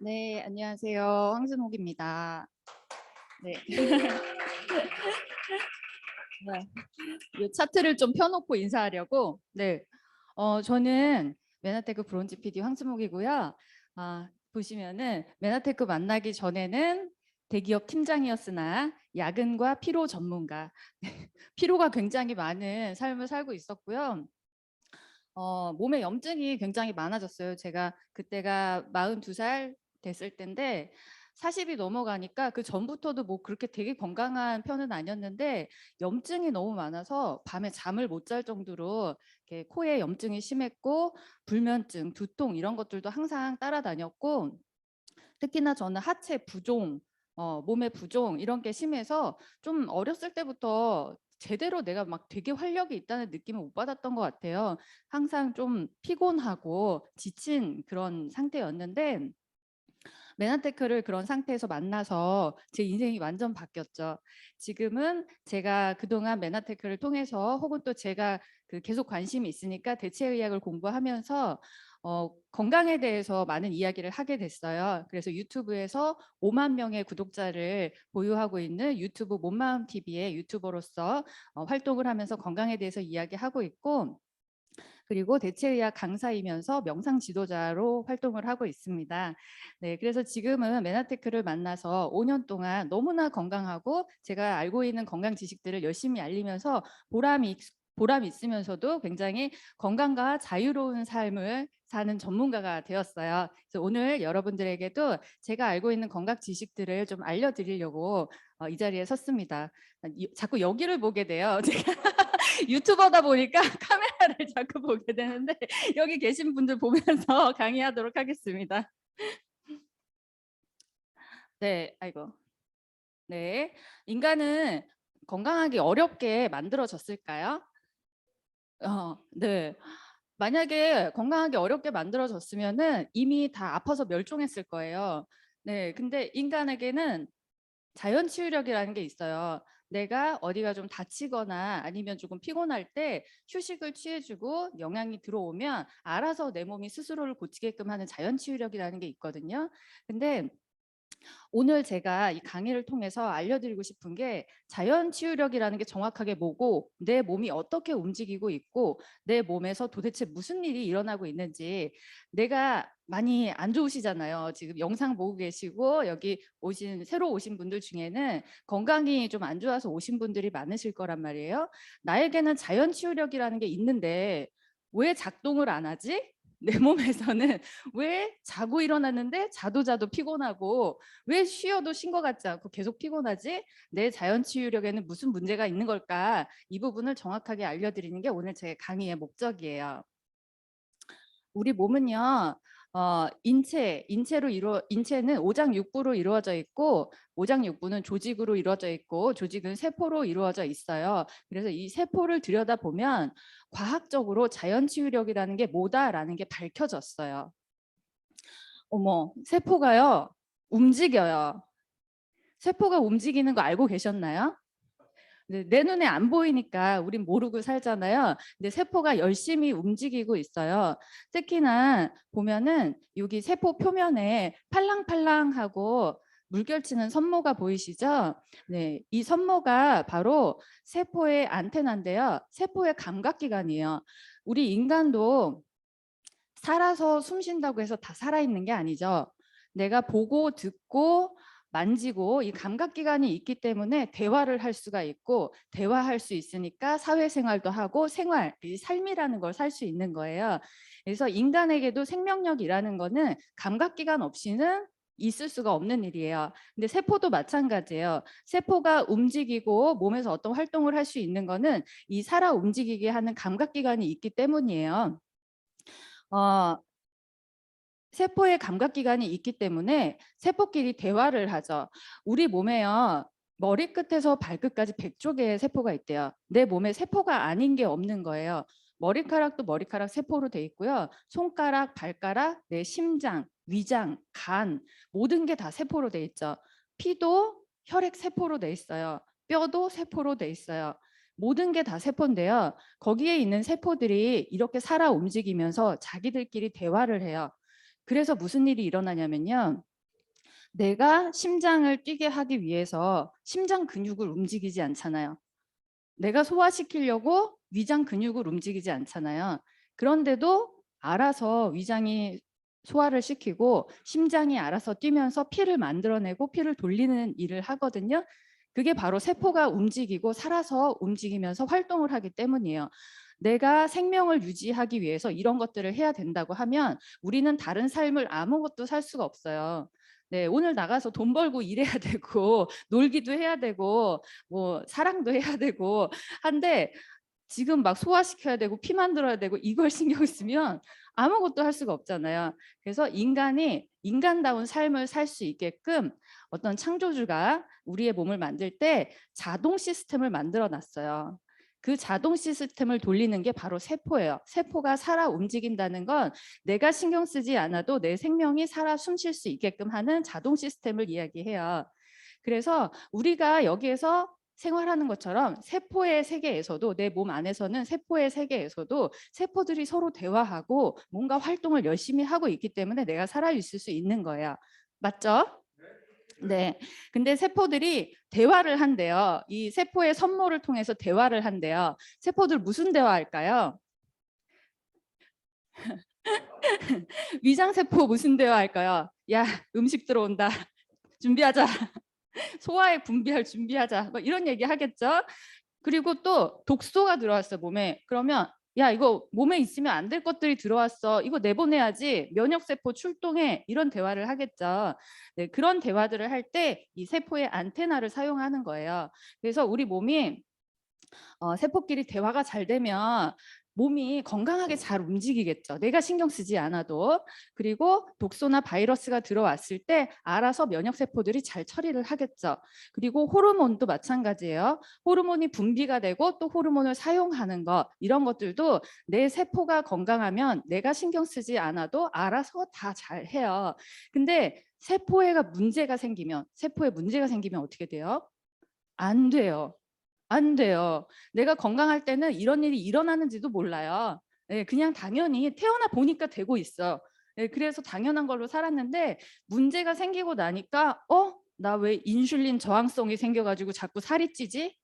네, 안녕하세요. 황진옥입니다. 네. 네. 이 차트를 좀 펴놓고 인사하려고. 네. 저는 메나테크 브론즈 PD 황진옥이고요. 보시면은 메나테크 만나기 전에는 대기업 팀장이었으나 야근과 피로 전문가. 피로가 굉장히 많은 삶을 살고 있었고요. 몸에 염증이 굉장히 많아졌어요. 제가 그때가 42살 됐을 때인데 40이 넘어가니까 그 전부터도 뭐 그렇게 되게 건강한 편은 아니었는데 염증이 너무 많아서 밤에 잠을 못 잘 정도로 이렇게 코에 염증이 심했고 불면증, 두통 이런 것들도 항상 따라다녔고 특히나 저는 하체 부종, 몸의 부종 이런 게 심해서 좀 어렸을 때부터 제대로 내가 막 되게 활력이 있다는 느낌을 못 받았던 것 같아요. 항상 좀 피곤하고 지친 그런 상태였는데 메나테크를 그런 상태에서 만나서 제 인생이 완전 바뀌었죠. 지금은 제가 그동안 메나테크를 통해서 혹은 또 제가 계속 관심이 있으니까 대체의학을 공부하면서 건강에 대해서 많은 이야기를 하게 됐어요. 그래서 유튜브에서 5만 명의 구독자를 보유하고 있는 유튜브 몸마음 TV의 유튜버로서 활동을 하면서 건강에 대해서 이야기하고 있고 그리고 대체의학 강사이면서 명상 지도자로 활동을 하고 있습니다. 네, 그래서 지금은 메나테크를 만나서 5년 동안 너무나 건강하고 제가 알고 있는 건강 지식들을 열심히 알리면서 보람 있으면서도 굉장히 건강과 자유로운 삶을 사는 전문가가 되었어요. 그래서 오늘 여러분들에게도 제가 알고 있는 건강 지식들을 좀 알려드리려고 이 자리에 섰습니다. 자꾸 여기를 보게 돼요. 제가 유튜버다 보니까 카메라를 자꾸 보게 되는데 여기 계신 분들 보면서 강의하도록 하겠습니다. 네, 아이고. 네, 인간은 건강하기 어렵게 만들어졌을까요? 네. 만약에 건강하기 어렵게 만들어졌으면은 이미 다 아파서 멸종했을 거예요. 네, 근데 인간에게는 자연 치유력이라는 게 있어요. 내가 어디가 좀 다치거나 아니면 조금 피곤할 때 휴식을 취해주고 영향이 들어오면 알아서 내 몸이 스스로를 고치게끔 하는 자연 치유력이라는 게 있거든요. 근데 오늘 제가 이 강의를 통해서 알려드리고 싶은 게 자연 치유력이라는 게 정확하게 뭐고 내 몸이 어떻게 움직이고 있고 내 몸에서 도대체 무슨 일이 일어나고 있는지 내가 많이 안 좋으시잖아요. 지금 영상 보고 계시고 여기 새로 오신 분들 중에는 건강이 좀 안 좋아서 오신 분들이 많으실 거란 말이에요. 나에게는 자연 치유력이라는 게 있는데 왜 작동을 안 하지? 내 몸에서는 왜 자고 일어났는데 자도 피곤하고 왜 쉬어도 쉰 것 같지 않고 계속 피곤하지? 내 자연 치유력에는 무슨 문제가 있는 걸까? 이 부분을 정확하게 알려드리는 게 오늘 제 강의의 목적이에요. 우리 몸은요, 인체는 오장육부로 이루어져 있고, 오장육부는 조직으로 이루어져 있고, 조직은 세포로 이루어져 있어요. 그래서 이 세포를 들여다보면 과학적으로 자연치유력이라는 게 뭐다라는 게 밝혀졌어요. 어머, 세포가요, 움직여요. 세포가 움직이는 거 알고 계셨나요? 네, 내 눈에 안 보이니까 우린 모르고 살잖아요. 근데 세포가 열심히 움직이고 있어요. 특히나 보면은 여기 세포 표면에 팔랑팔랑하고 물결치는 선모가 보이시죠? 네, 이 선모가 바로 세포의 안테나인데요. 세포의 감각기관이에요. 우리 인간도 살아서 숨 쉰다고 해서 다 살아있는 게 아니죠. 내가 보고 듣고 만지고 이 감각기관이 있기 때문에 대화를 할 수가 있고 대화할 수 있으니까 사회생활도 하고 이 삶이라는 걸 살 수 있는 거예요. 그래서 인간에게도 생명력이라는 거는 감각기관 없이는 있을 수가 없는 일이에요. 근데 세포도 마찬가지예요. 세포가 움직이고 몸에서 어떤 활동을 할 수 있는 거는 이 살아 움직이게 하는 감각기관이 있기 때문이에요. 어, 세포의 감각기관이 있기 때문에 세포끼리 대화를 하죠. 우리 몸에요. 머리끝에서 발끝까지 100조 개의 세포가 있대요. 내 몸에 세포가 아닌 게 없는 거예요. 머리카락도 머리카락 세포로 돼 있고요. 손가락, 발가락, 내 심장, 위장, 간 모든 게 다 세포로 돼 있죠. 피도 혈액 세포로 돼 있어요. 뼈도 세포로 돼 있어요. 모든 게 다 세포인데요. 거기에 있는 세포들이 이렇게 살아 움직이면서 자기들끼리 대화를 해요. 그래서 무슨 일이 일어나냐면요. 내가 심장을 뛰게 하기 위해서 심장 근육을 움직이지 않잖아요. 내가 소화시키려고 위장 근육을 움직이지 않잖아요. 그런데도 알아서 위장이 소화를 시키고 심장이 알아서 뛰면서 피를 만들어내고 피를 돌리는 일을 하거든요. 그게 바로 세포가 움직이고 살아서 움직이면서 활동을 하기 때문이에요. 내가 생명을 유지하기 위해서 이런 것들을 해야 된다고 하면 우리는 다른 삶을 아무것도 살 수가 없어요. 네, 오늘 나가서 돈 벌고 일해야 되고 놀기도 해야 되고 뭐 사랑도 해야 되고 한데 지금 막 소화시켜야 되고 피 만들어야 되고 이걸 신경 쓰면 아무것도 할 수가 없잖아요. 그래서 인간이 인간다운 삶을 살 수 있게끔 어떤 창조주가 우리의 몸을 만들 때 자동 시스템을 만들어 놨어요. 그 자동 시스템을 돌리는 게 바로 세포예요. 세포가 살아 움직인다는 건 내가 신경 쓰지 않아도 내 생명이 살아 숨쉴 수 있게끔 하는 자동 시스템을 이야기해요. 그래서 우리가 여기에서 생활하는 것처럼 세포의 세계에서도 내 몸 안에서는 세포의 세계에서도 세포들이 서로 대화하고 뭔가 활동을 열심히 하고 있기 때문에 내가 살아 있을 수 있는 거예요. 맞죠? 네. 근데 세포들이 대화를 한대요. 이 세포의 선모를 통해서 대화를 한대요. 세포들 무슨 대화할까요? 위장세포 무슨 대화할까요? 야, 음식 들어온다. 준비하자. 소화에 분비할 준비하자. 뭐 이런 얘기 하겠죠. 그리고 또 독소가 들어왔어 몸에. 그러면 야 이거 몸에 있으면 안 될 것들이 들어왔어. 이거 내보내야지. 면역세포 출동해. 이런 대화를 하겠죠. 네, 그런 대화들을 할 때 이 세포의 안테나를 사용하는 거예요. 그래서 우리 몸이 세포끼리 대화가 잘 되면 몸이 건강하게 잘 움직이겠죠. 내가 신경 쓰지 않아도. 그리고 독소나 바이러스가 들어왔을 때 알아서 면역세포들이 잘 처리를 하겠죠. 그리고 호르몬도 마찬가지예요. 호르몬이 분비가 되고 또 호르몬을 사용하는 것 이런 것들도 내 세포가 건강하면 내가 신경 쓰지 않아도 알아서 다 잘해요. 근데 세포에 문제가 생기면 어떻게 돼요? 안 돼요. 안 돼요. 내가 건강할 때는 이런 일이 일어나는지도 몰라요. 예, 그냥 당연히 태어나 보니까 되고 있어. 예, 그래서 당연한 걸로 살았는데 문제가 생기고 나니까 나 왜 인슐린 저항성이 생겨가지고 자꾸 살이 찌지?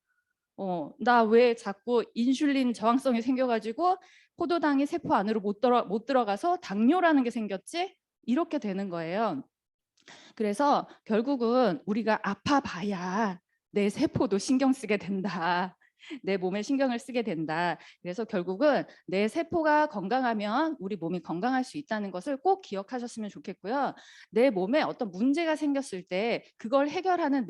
나 왜 자꾸 인슐린 저항성이 생겨가지고 포도당이 세포 안으로 못 들어가서 당뇨라는 게 생겼지? 이렇게 되는 거예요. 그래서 결국은 우리가 아파봐야 내 세포도 신경 쓰게 된다. 내 몸에 신경을 쓰게 된다. 그래서 결국은 내 세포가 건강하면 우리 몸이 건강할 수 있다는 것을 꼭 기억하셨으면 좋겠고요. 내 몸에 어떤 문제가 생겼을 때 그걸 해결하는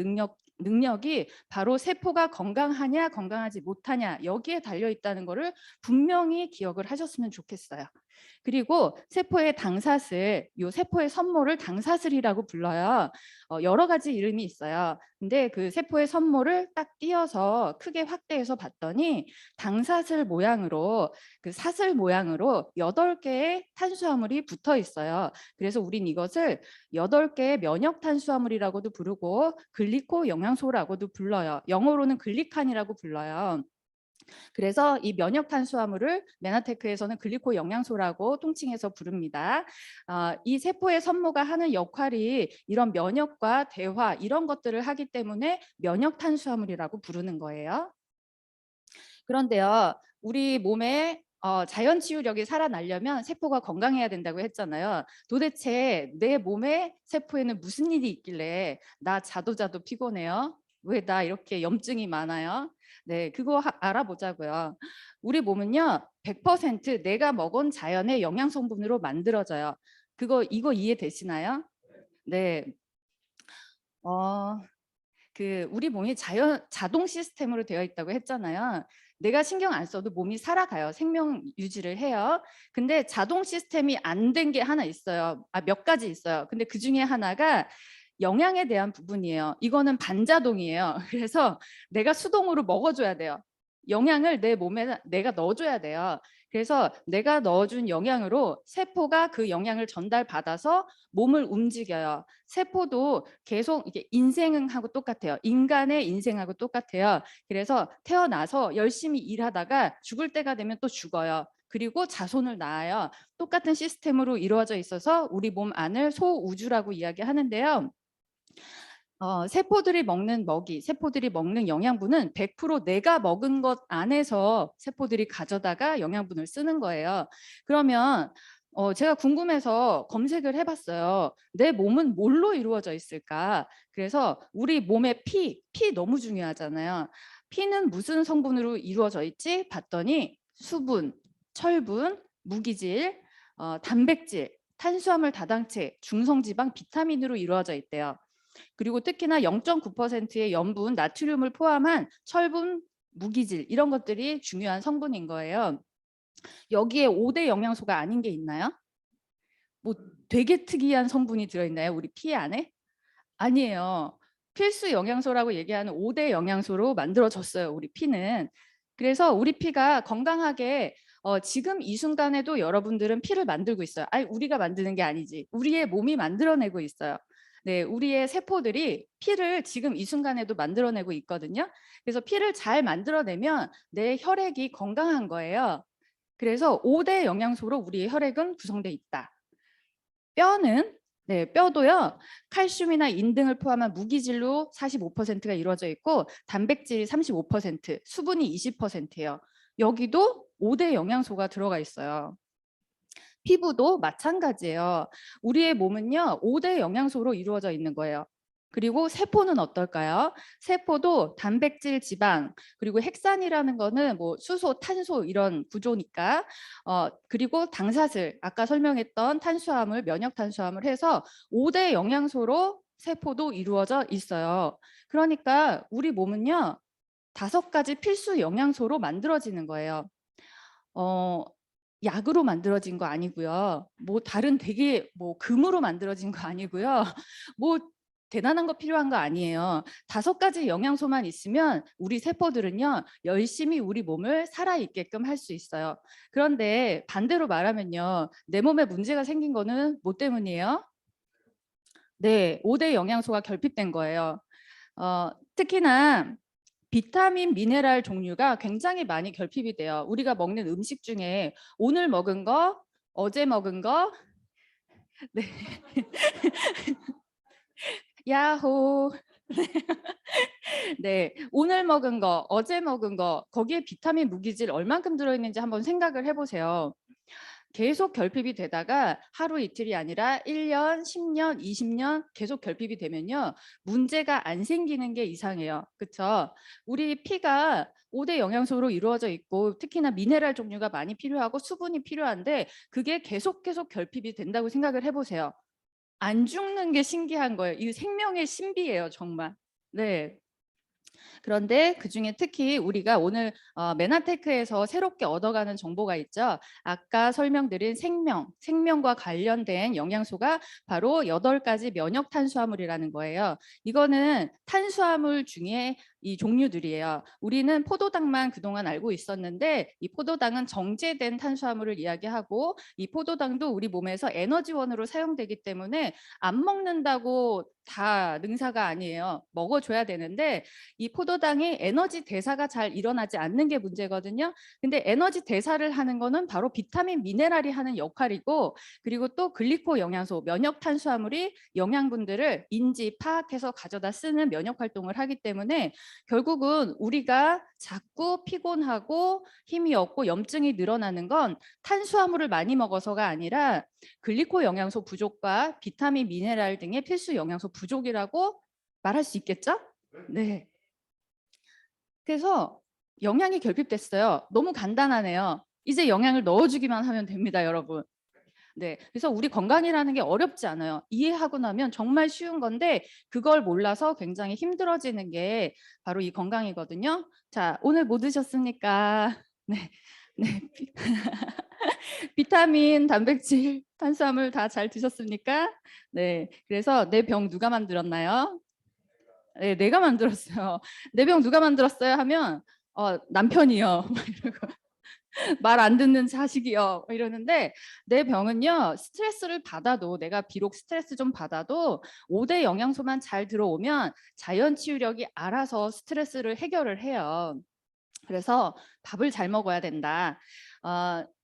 능력이 바로 세포가 건강하냐 건강하지 못하냐 여기에 달려 있다는 것을 분명히 기억을 하셨으면 좋겠어요. 그리고 세포의 당사슬, 요 세포의 선모를 당사슬이라고 불러요. 여러 가지 이름이 있어요. 근데 그 세포의 선모를 딱 띄어서 크게 확대해서 봤더니 당사슬 모양으로 그 사슬 모양으로 8개의 탄수화물이 붙어 있어요. 그래서 우린 이것을 8개의 면역 탄수화물이라고도 부르고 글리코 영양소라고도 불러요. 영어로는 글리칸이라고 불러요. 그래서 이 면역 탄수화물을 메나테크에서는 글리코 영양소라고 통칭해서 부릅니다. 이 세포의 선모가 하는 역할이 이런 면역과 대화 이런 것들을 하기 때문에 면역 탄수화물이라고 부르는 거예요. 그런데요, 우리 몸에 자연 치유력이 살아나려면 세포가 건강해야 된다고 했잖아요. 도대체 내 몸의 세포에는 무슨 일이 있길래 나 자도 피곤해요? 왜 나 이렇게 염증이 많아요? 네, 그거 알아보자고요. 우리 몸은요, 100% 내가 먹은 자연의 영양 성분으로 만들어져요. 이거 이해되시나요? 네. 어, 우리 몸이 자동 시스템으로 되어 있다고 했잖아요. 내가 신경 안 써도 몸이 살아가요. 생명 유지를 해요. 근데 자동 시스템이 안 된 게 하나 있어요. 몇 가지 있어요. 근데 그 중에 하나가 영양에 대한 부분이에요. 이거는 반자동이에요. 그래서 내가 수동으로 먹어줘야 돼요. 영양을 내 몸에 내가 넣어줘야 돼요. 그래서 내가 넣어준 영양으로 세포가 그 영양을 전달받아서 몸을 움직여요. 세포도 계속 이게 인생하고 똑같아요. 인간의 인생하고 똑같아요. 그래서 태어나서 열심히 일하다가 죽을 때가 되면 또 죽어요. 그리고 자손을 낳아요. 똑같은 시스템으로 이루어져 있어서 우리 몸 안을 소우주라고 이야기하는데요. 세포들이 먹는 먹이, 세포들이 먹는 영양분은 100% 내가 먹은 것 안에서 세포들이 가져다가 영양분을 쓰는 거예요. 그러면 제가 궁금해서 검색을 해봤어요. 내 몸은 뭘로 이루어져 있을까? 그래서 우리 몸의 피 너무 중요하잖아요. 피는 무슨 성분으로 이루어져 있지? 봤더니 수분, 철분, 무기질, 단백질, 탄수화물, 다당체, 중성지방, 비타민으로 이루어져 있대요. 그리고 특히나 0.9%의 염분, 나트륨을 포함한 철분, 무기질 이런 것들이 중요한 성분인 거예요. 여기에 5대 영양소가 아닌 게 있나요? 뭐 되게 특이한 성분이 들어있나요? 우리 피 안에? 아니에요. 필수 영양소라고 얘기하는 5대 영양소로 만들어졌어요. 우리 피는. 그래서 우리 피가 건강하게 지금 이 순간에도 여러분들은 피를 만들고 있어요. 아니, 우리가 만드는 게 아니지. 우리의 몸이 만들어내고 있어요. 네, 우리의 세포들이 피를 지금 이 순간에도 만들어내고 있거든요. 그래서 피를 잘 만들어내면 내 혈액이 건강한 거예요. 그래서 5대 영양소로 우리의 혈액은 구성돼 있다. 뼈는 뼈도요. 칼슘이나 인 등을 포함한 무기질로 45%가 이루어져 있고 단백질이 35%, 수분이 20%예요. 여기도 5대 영양소가 들어가 있어요. 피부도 마찬가지예요. 우리의 몸은요, 5대 영양소로 이루어져 있는 거예요. 그리고 세포는 어떨까요? 세포도 단백질, 지방, 그리고 핵산이라는 거는 뭐 수소, 탄소 이런 구조니까 그리고 당사슬, 아까 설명했던 탄수화물, 면역 탄수화물 해서 5대 영양소로 세포도 이루어져 있어요. 그러니까 우리 몸은요, 5가지 필수 영양소로 만들어지는 거예요. 약으로 만들어진 거 아니고요. 뭐 다른 되게 뭐 금으로 만들어진 거 아니고요. 뭐 대단한 거 필요한 거 아니에요. 5가지 영양소만 있으면 우리 세포들은요, 열심히 우리 몸을 살아있게끔 할 수 있어요. 그런데 반대로 말하면요, 내 몸에 문제가 생긴 거는 뭐 때문이에요? 네, 5대 영양소가 결핍된 거예요. 특히나 비타민, 미네랄 종류가 굉장히 많이 결핍이 돼요. 우리가 먹는 음식 중에 오늘 먹은 거, 어제 먹은 거, 네. 야호. 네, 오늘 먹은 거, 어제 먹은 거, 거기에 비타민, 무기질 얼만큼 들어있는지 한번 생각을 해보세요. 계속 결핍이 되다가 하루 이틀이 아니라 1년, 10년, 20년 계속 결핍이 되면요, 문제가 안 생기는 게 이상해요. 그렇죠? 우리 피가 5대 영양소로 이루어져 있고 특히나 미네랄 종류가 많이 필요하고 수분이 필요한데 그게 계속 결핍이 된다고 생각을 해보세요. 안 죽는 게 신기한 거예요. 이 생명의 신비예요, 정말. 네. 그런데 그중에 특히 우리가 오늘 메나테크에서 새롭게 얻어가는 정보가 있죠. 아까 설명드린 생명과 관련된 영양소가 바로 8가지 면역 탄수화물이라는 거예요. 이거는 탄수화물 중에 이 종류들이에요. 우리는 포도당만 그동안 알고 있었는데 이 포도당은 정제된 탄수화물을 이야기하고 이 포도당도 우리 몸에서 에너지원으로 사용되기 때문에 안 먹는다고 다 능사가 아니에요. 먹어줘야 되는데 이 포도당이 에너지 대사가 잘 일어나지 않는 게 문제거든요. 근데 에너지 대사를 하는 거는 바로 비타민, 미네랄이 하는 역할이고 그리고 또 글리코 영양소, 면역 탄수화물이 영양분들을 인지 파악해서 가져다 쓰는 면역 활동을 하기 때문에 결국은 우리가 자꾸 피곤하고 힘이 없고 염증이 늘어나는 건 탄수화물을 많이 먹어서가 아니라 글리코 영양소 부족과 비타민, 미네랄 등의 필수 영양소 부족이라고 말할 수 있겠죠? 네. 그래서 영양이 결핍됐어요. 너무 간단하네요. 이제 영양을 넣어주기만 하면 됩니다, 여러분. 네, 그래서 우리 건강이라는 게 어렵지 않아요. 이해하고 나면 정말 쉬운 건데 그걸 몰라서 굉장히 힘들어지는 게 바로 이 건강이거든요. 자, 오늘 뭐 드셨습니까? 네, 네. 비타민, 단백질, 탄수화물 다 잘 드셨습니까? 네, 그래서 내 병 누가 만들었나요? 네, 내가 만들었어요. 내 병 누가 만들었어요? 하면 남편이요. 말 안 듣는 자식이요 이러는데 내 병은요, 스트레스를 받아도 내가 비록 스트레스 좀 받아도 5대 영양소만 잘 들어오면 자연 치유력이 알아서 스트레스를 해결을 해요. 그래서 밥을 잘 먹어야 된다.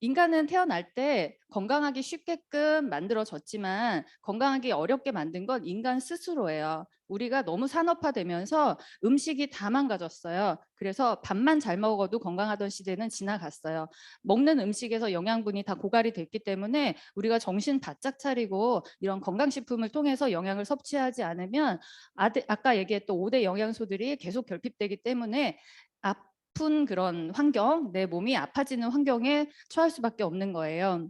인간은 태어날 때 건강하기 쉽게끔 만들어졌지만 건강하기 어렵게 만든 건 인간 스스로예요. 우리가 너무 산업화되면서 음식이 다 망가졌어요. 그래서 밥만 잘 먹어도 건강하던 시대는 지나갔어요. 먹는 음식에서 영양분이 다 고갈이 됐기 때문에 우리가 정신 바짝 차리고 이런 건강식품을 통해서 영양을 섭취하지 않으면 아까 얘기했던 5대 영양소들이 계속 결핍되기 때문에 아픈 그런 환경, 내 몸이 아파지는 환경에 처할 수밖에 없는 거예요.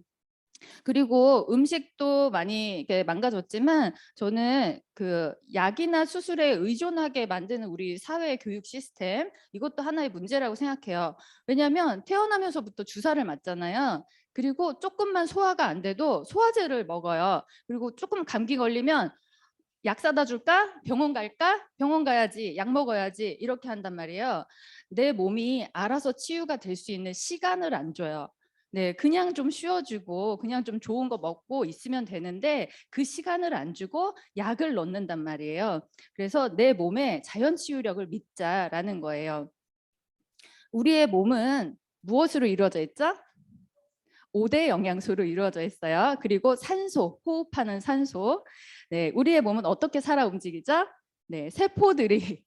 그리고 음식도 많이 이렇게 망가졌지만 저는 그 약이나 수술에 의존하게 만드는 우리 사회 교육 시스템, 이것도 하나의 문제라고 생각해요. 왜냐하면 태어나면서부터 주사를 맞잖아요. 그리고 조금만 소화가 안 돼도 소화제를 먹어요. 그리고 조금 감기 걸리면 약 사다 줄까? 병원 갈까? 병원 가야지. 약 먹어야지. 이렇게 한단 말이에요. 내 몸이 알아서 치유가 될 수 있는 시간을 안 줘요. 네, 그냥 좀 쉬어주고 그냥 좀 좋은 거 먹고 있으면 되는데 그 시간을 안 주고 약을 넣는단 말이에요. 그래서 내 몸의 자연 치유력을 믿자라는 거예요. 우리의 몸은 무엇으로 이루어져 있죠? 5대 영양소로 이루어져 있어요. 그리고 산소, 호흡하는 산소. 네, 우리의 몸은 어떻게 살아 움직이죠? 네, 세포들이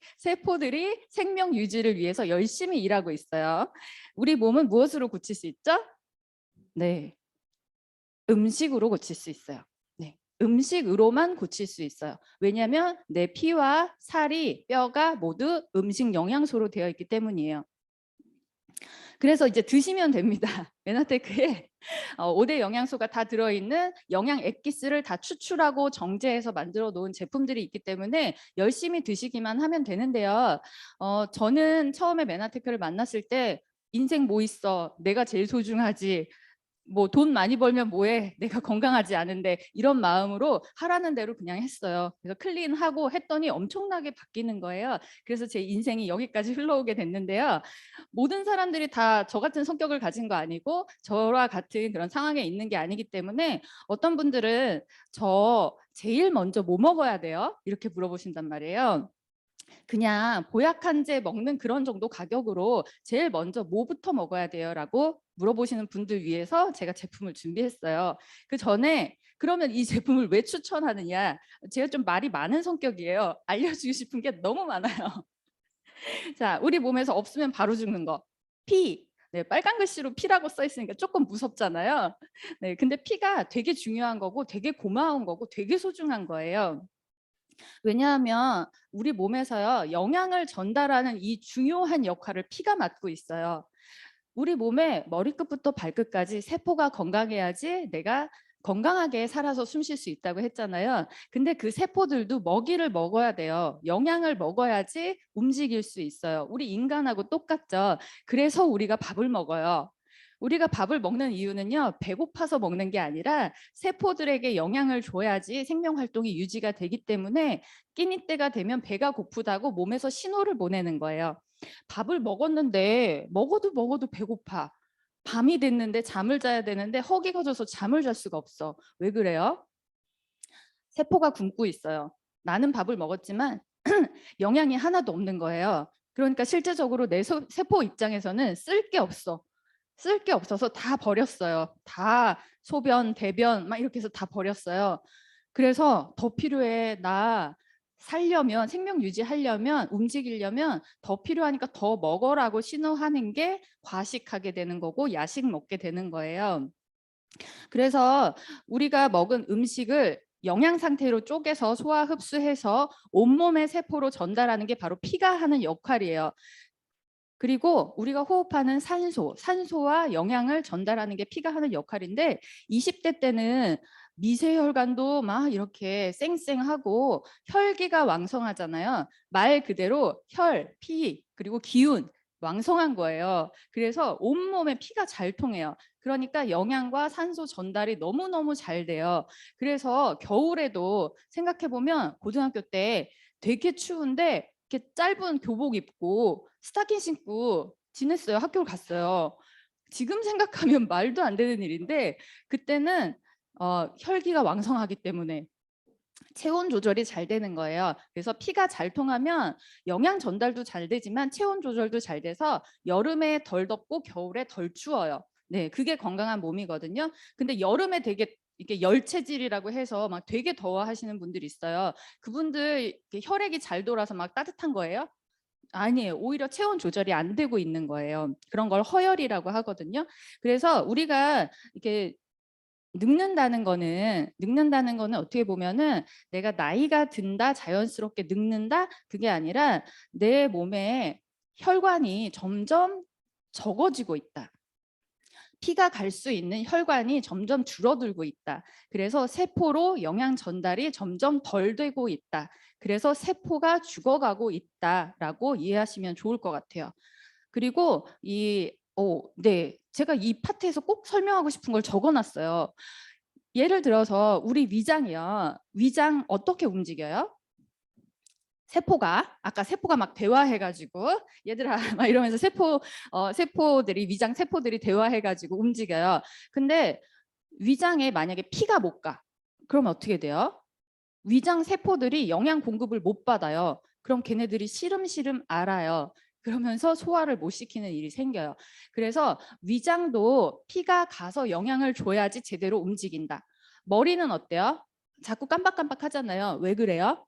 생명 유지를 위해서 열심히 일하고 있어요. 우리 몸은 무엇으로 고칠 수 있죠? 네, 음식으로 고칠 수 있어요. 네, 음식으로만 고칠 수 있어요. 왜냐하면 내 피와 살이, 뼈가 모두 음식 영양소로 되어 있기 때문이에요. 그래서 이제 드시면 됩니다. 메나테크에 5대 영양소가 다 들어있는 영양 엑기스를 다 추출하고 정제해서 만들어 놓은 제품들이 있기 때문에 열심히 드시기만 하면 되는데요. 저는 처음에 메나테크를 만났을 때 인생 뭐 있어? 내가 제일 소중하지. 뭐 돈 많이 벌면 뭐해? 내가 건강하지 않은데 이런 마음으로 하라는 대로 그냥 했어요. 그래서 클린하고 했더니 엄청나게 바뀌는 거예요. 그래서 제 인생이 여기까지 흘러오게 됐는데요. 모든 사람들이 다 저 같은 성격을 가진 거 아니고 저와 같은 그런 상황에 있는 게 아니기 때문에 어떤 분들은 저 제일 먼저 뭐 먹어야 돼요? 이렇게 물어보신단 말이에요. 그냥 보약한제 먹는 그런 정도 가격으로 제일 먼저 뭐부터 먹어야 돼요? 라고 물어보시는 분들 위해서 제가 제품을 준비했어요. 그 전에 그러면 이 제품을 왜 추천하느냐? 제가 좀 말이 많은 성격이에요. 알려주고 싶은 게 너무 많아요. 자, 우리 몸에서 없으면 바로 죽는 거. 피. 네, 빨간 글씨로 피라고 써 있으니까 조금 무섭잖아요. 네, 근데 피가 되게 중요한 거고 되게 고마운 거고 되게 소중한 거예요. 왜냐하면 우리 몸에서요, 영양을 전달하는 이 중요한 역할을 피가 맡고 있어요. 우리 몸의 머리끝부터 발끝까지 세포가 건강해야지 내가 건강하게 살아서 숨 쉴 수 있다고 했잖아요. 근데 그 세포들도 먹이를 먹어야 돼요. 영양을 먹어야지 움직일 수 있어요. 우리 인간하고 똑같죠. 그래서 우리가 밥을 먹어요. 우리가 밥을 먹는 이유는요, 배고파서 먹는 게 아니라 세포들에게 영양을 줘야지 생명 활동이 유지가 되기 때문에 끼니 때가 되면 배가 고프다고 몸에서 신호를 보내는 거예요. 밥을 먹었는데 먹어도 배고파. 밤이 됐는데 잠을 자야 되는데 허기가 져서 잠을 잘 수가 없어. 왜 그래요? 세포가 굶고 있어요. 나는 밥을 먹었지만 영양이 하나도 없는 거예요. 그러니까 실제적으로 내 세포 입장에서는 쓸 게 없어. 쓸 게 없어서 다 버렸어요. 다 소변, 대변 막 이렇게 해서 다 버렸어요. 그래서 더 필요해. 나 살려면 생명 유지하려면 움직이려면 더 필요하니까 더 먹어라고 신호하는 게 과식하게 되는 거고 야식 먹게 되는 거예요. 그래서 우리가 먹은 음식을 영양 상태로 쪼개서 소화 흡수해서 온몸의 세포로 전달하는 게 바로 피가 하는 역할이에요. 그리고 우리가 호흡하는 산소와 영양을 전달하는 게 피가 하는 역할인데 20대 때는 미세혈관도 막 이렇게 쌩쌩하고 혈기가 왕성하잖아요. 말 그대로 혈, 피, 그리고 기운 왕성한 거예요. 그래서 온몸에 피가 잘 통해요. 그러니까 영양과 산소 전달이 너무너무 잘 돼요. 그래서 겨울에도 생각해보면 고등학교 때 되게 추운데 이렇게 짧은 교복 입고 스타킹 신고 지냈어요. 학교를 갔어요. 지금 생각하면 말도 안 되는 일인데 그때는 혈기가 왕성하기 때문에 체온 조절이 잘 되는 거예요. 그래서 피가 잘 통하면 영양 전달도 잘 되지만 체온 조절도 잘 돼서 여름에 덜 덥고 겨울에 덜 추워요. 네, 그게 건강한 몸이거든요. 근데 여름에 되게 이게 열체질이라고 해서 막 되게 더워하시는 분들이 있어요. 그분들 이렇게 혈액이 잘 돌아서 막 따뜻한 거예요? 아니에요. 오히려 체온 조절이 안 되고 있는 거예요. 그런 걸 허열이라고 하거든요. 그래서 우리가 이렇게 늙는다는 거는 어떻게 보면은 내가 나이가 든다, 자연스럽게 늙는다, 그게 아니라 내 몸에 혈관이 점점 적어지고 있다. 피가 갈 수 있는 혈관이 점점 줄어들고 있다. 그래서 세포로 영양 전달이 점점 덜 되고 있다. 그래서 세포가 죽어가고 있다라고 이해하시면 좋을 것 같아요. 그리고 네, 제가 이 파트에서 꼭 설명하고 싶은 걸 적어놨어요. 예를 들어서 우리 위장이요. 위장 어떻게 움직여요? 세포가 아까 세포가 막 대화해가지고 얘들아 막 이러면서 세포들이 위장 세포들이 대화해가지고 움직여요. 근데 위장에 만약에 피가 못 가. 그러면 어떻게 돼요? 위장 세포들이 영양 공급을 못 받아요. 그럼 걔네들이 시름시름 앓아요. 그러면서 소화를 못 시키는 일이 생겨요. 그래서 위장도 피가 가서 영양을 줘야지 제대로 움직인다. 머리는 어때요? 자꾸 깜빡깜빡 하잖아요. 왜 그래요?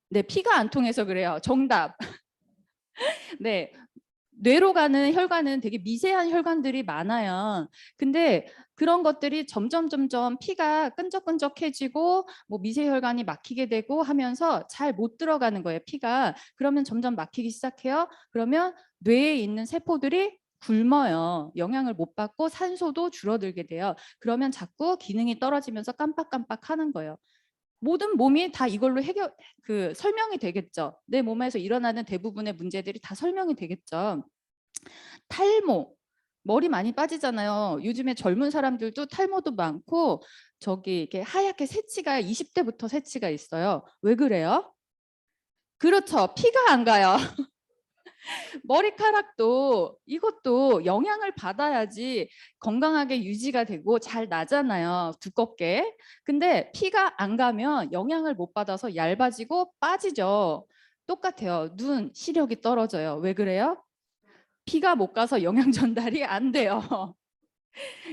네, 피가 안 통해서 그래요. 정답. 네. 뇌로 가는 혈관은 되게 미세한 혈관들이 많아요. 근데 그런 것들이 점점 피가 끈적끈적해지고 뭐 미세혈관이 막히게 되고 하면서 잘 못 들어가는 거예요, 피가. 그러면 점점 막히기 시작해요. 그러면 뇌에 있는 세포들이 굶어요. 영양을 못 받고 산소도 줄어들게 돼요. 그러면 자꾸 기능이 떨어지면서 깜빡깜빡 하는 거예요. 모든 몸이 다 이걸로 설명이 되겠죠. 내 몸에서 일어나는 대부분의 문제들이 다 설명이 되겠죠. 탈모, 머리 많이 빠지잖아요. 요즘에 젊은 사람들도 탈모도 많고 저기 이렇게 하얗게 새치가 20대부터 새치가 있어요. 왜 그래요? 그렇죠. 피가 안 가요. 머리카락도 이것도 영양을 받아야지 건강하게 유지가 되고 잘 나잖아요. 두껍게. 근데 피가 안 가면 영양을 못 받아서 얇아지고 빠지죠. 똑같아요. 눈, 시력이 떨어져요. 왜 그래요? 피가 못 가서 영양 전달이 안 돼요.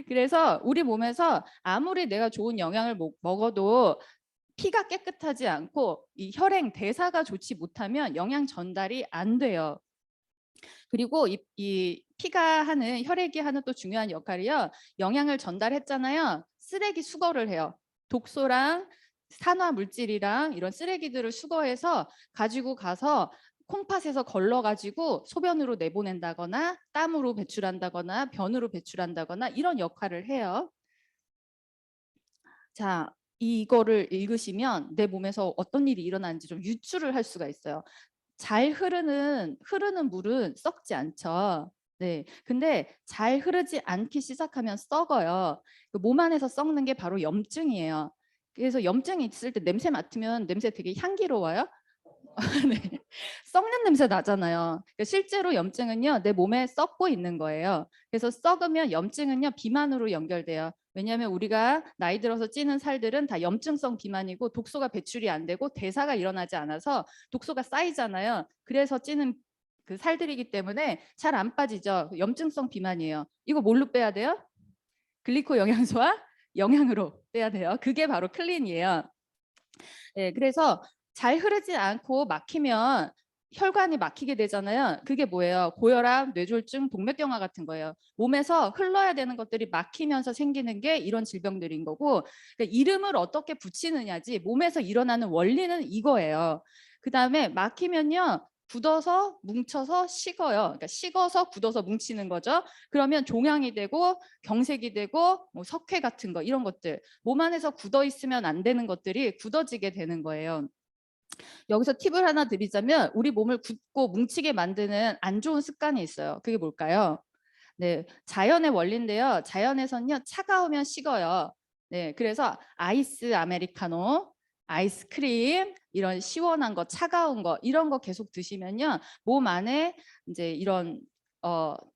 그래서 우리 몸에서 아무리 내가 좋은 영양을 먹어도 피가 깨끗하지 않고 이 혈행 대사가 좋지 못하면 영양 전달이 안 돼요. 그리고 이 피가 하는 혈액이 하는 또 중요한 역할이요. 영양을 전달했잖아요. 쓰레기 수거를 해요. 독소랑 산화 물질이랑 이런 쓰레기들을 수거해서 가지고 가서 콩팥에서 걸러 가지고 소변으로 내보낸다거나 땀으로 배출한다거나 변으로 배출한다거나 이런 역할을 해요. 자, 이거를 읽으시면 내 몸에서 어떤 일이 일어나는지 좀 유추를 할 수가 있어요. 잘 흐르는 물은 썩지 않죠. 네. 근데 잘 흐르지 않기 시작하면 썩어요. 그 몸 안에서 썩는 게 바로 염증이에요. 그래서 염증이 있을 때 냄새 맡으면 냄새 되게 향기로워요. 네. 썩는 냄새 나잖아요. 그러니까 실제로 염증은요, 내 몸에 썩고 있는 거예요. 그래서 썩으면 염증은요, 비만으로 연결돼요. 왜냐하면 우리가 나이 들어서 찌는 살들은 다 염증성 비만이고 독소가 배출이 안 되고 대사가 일어나지 않아서 독소가 쌓이잖아요. 그래서 찌는 그 살들이기 때문에 잘 안 빠지죠. 염증성 비만이에요. 이거 뭘로 빼야 돼요? 글리코 영양소와 영양으로 빼야 돼요. 그게 바로 클린이에요. 네, 그래서 잘 흐르지 않고 막히면 혈관이 막히게 되잖아요. 그게 뭐예요? 고혈압, 뇌졸중, 동맥경화 같은 거예요. 몸에서 흘러야 되는 것들이 막히면서 생기는 게 이런 질병들인 거고, 그러니까 이름을 어떻게 붙이느냐지 몸에서 일어나는 원리는 이거예요. 그 다음에 막히면요. 굳어서 뭉쳐서 식어요. 그러니까 식어서 굳어서 뭉치는 거죠. 그러면 종양이 되고 경색이 되고 뭐 석회 같은 거 이런 것들 몸 안에서 굳어 있으면 안 되는 것들이 굳어지게 되는 거예요. 여기서 팁을 하나 드리자면 우리 몸을 굳고 뭉치게 만드는 안 좋은 습관이 있어요. 그게 뭘까요? 네, 자연의 원리인데요. 자연에서는요, 차가우면 식어요. 네, 그래서 아이스 아메리카노, 아이스크림, 이런 시원한 거, 차가운 거, 이런 거 계속 드시면요, 몸 안에 이제 이런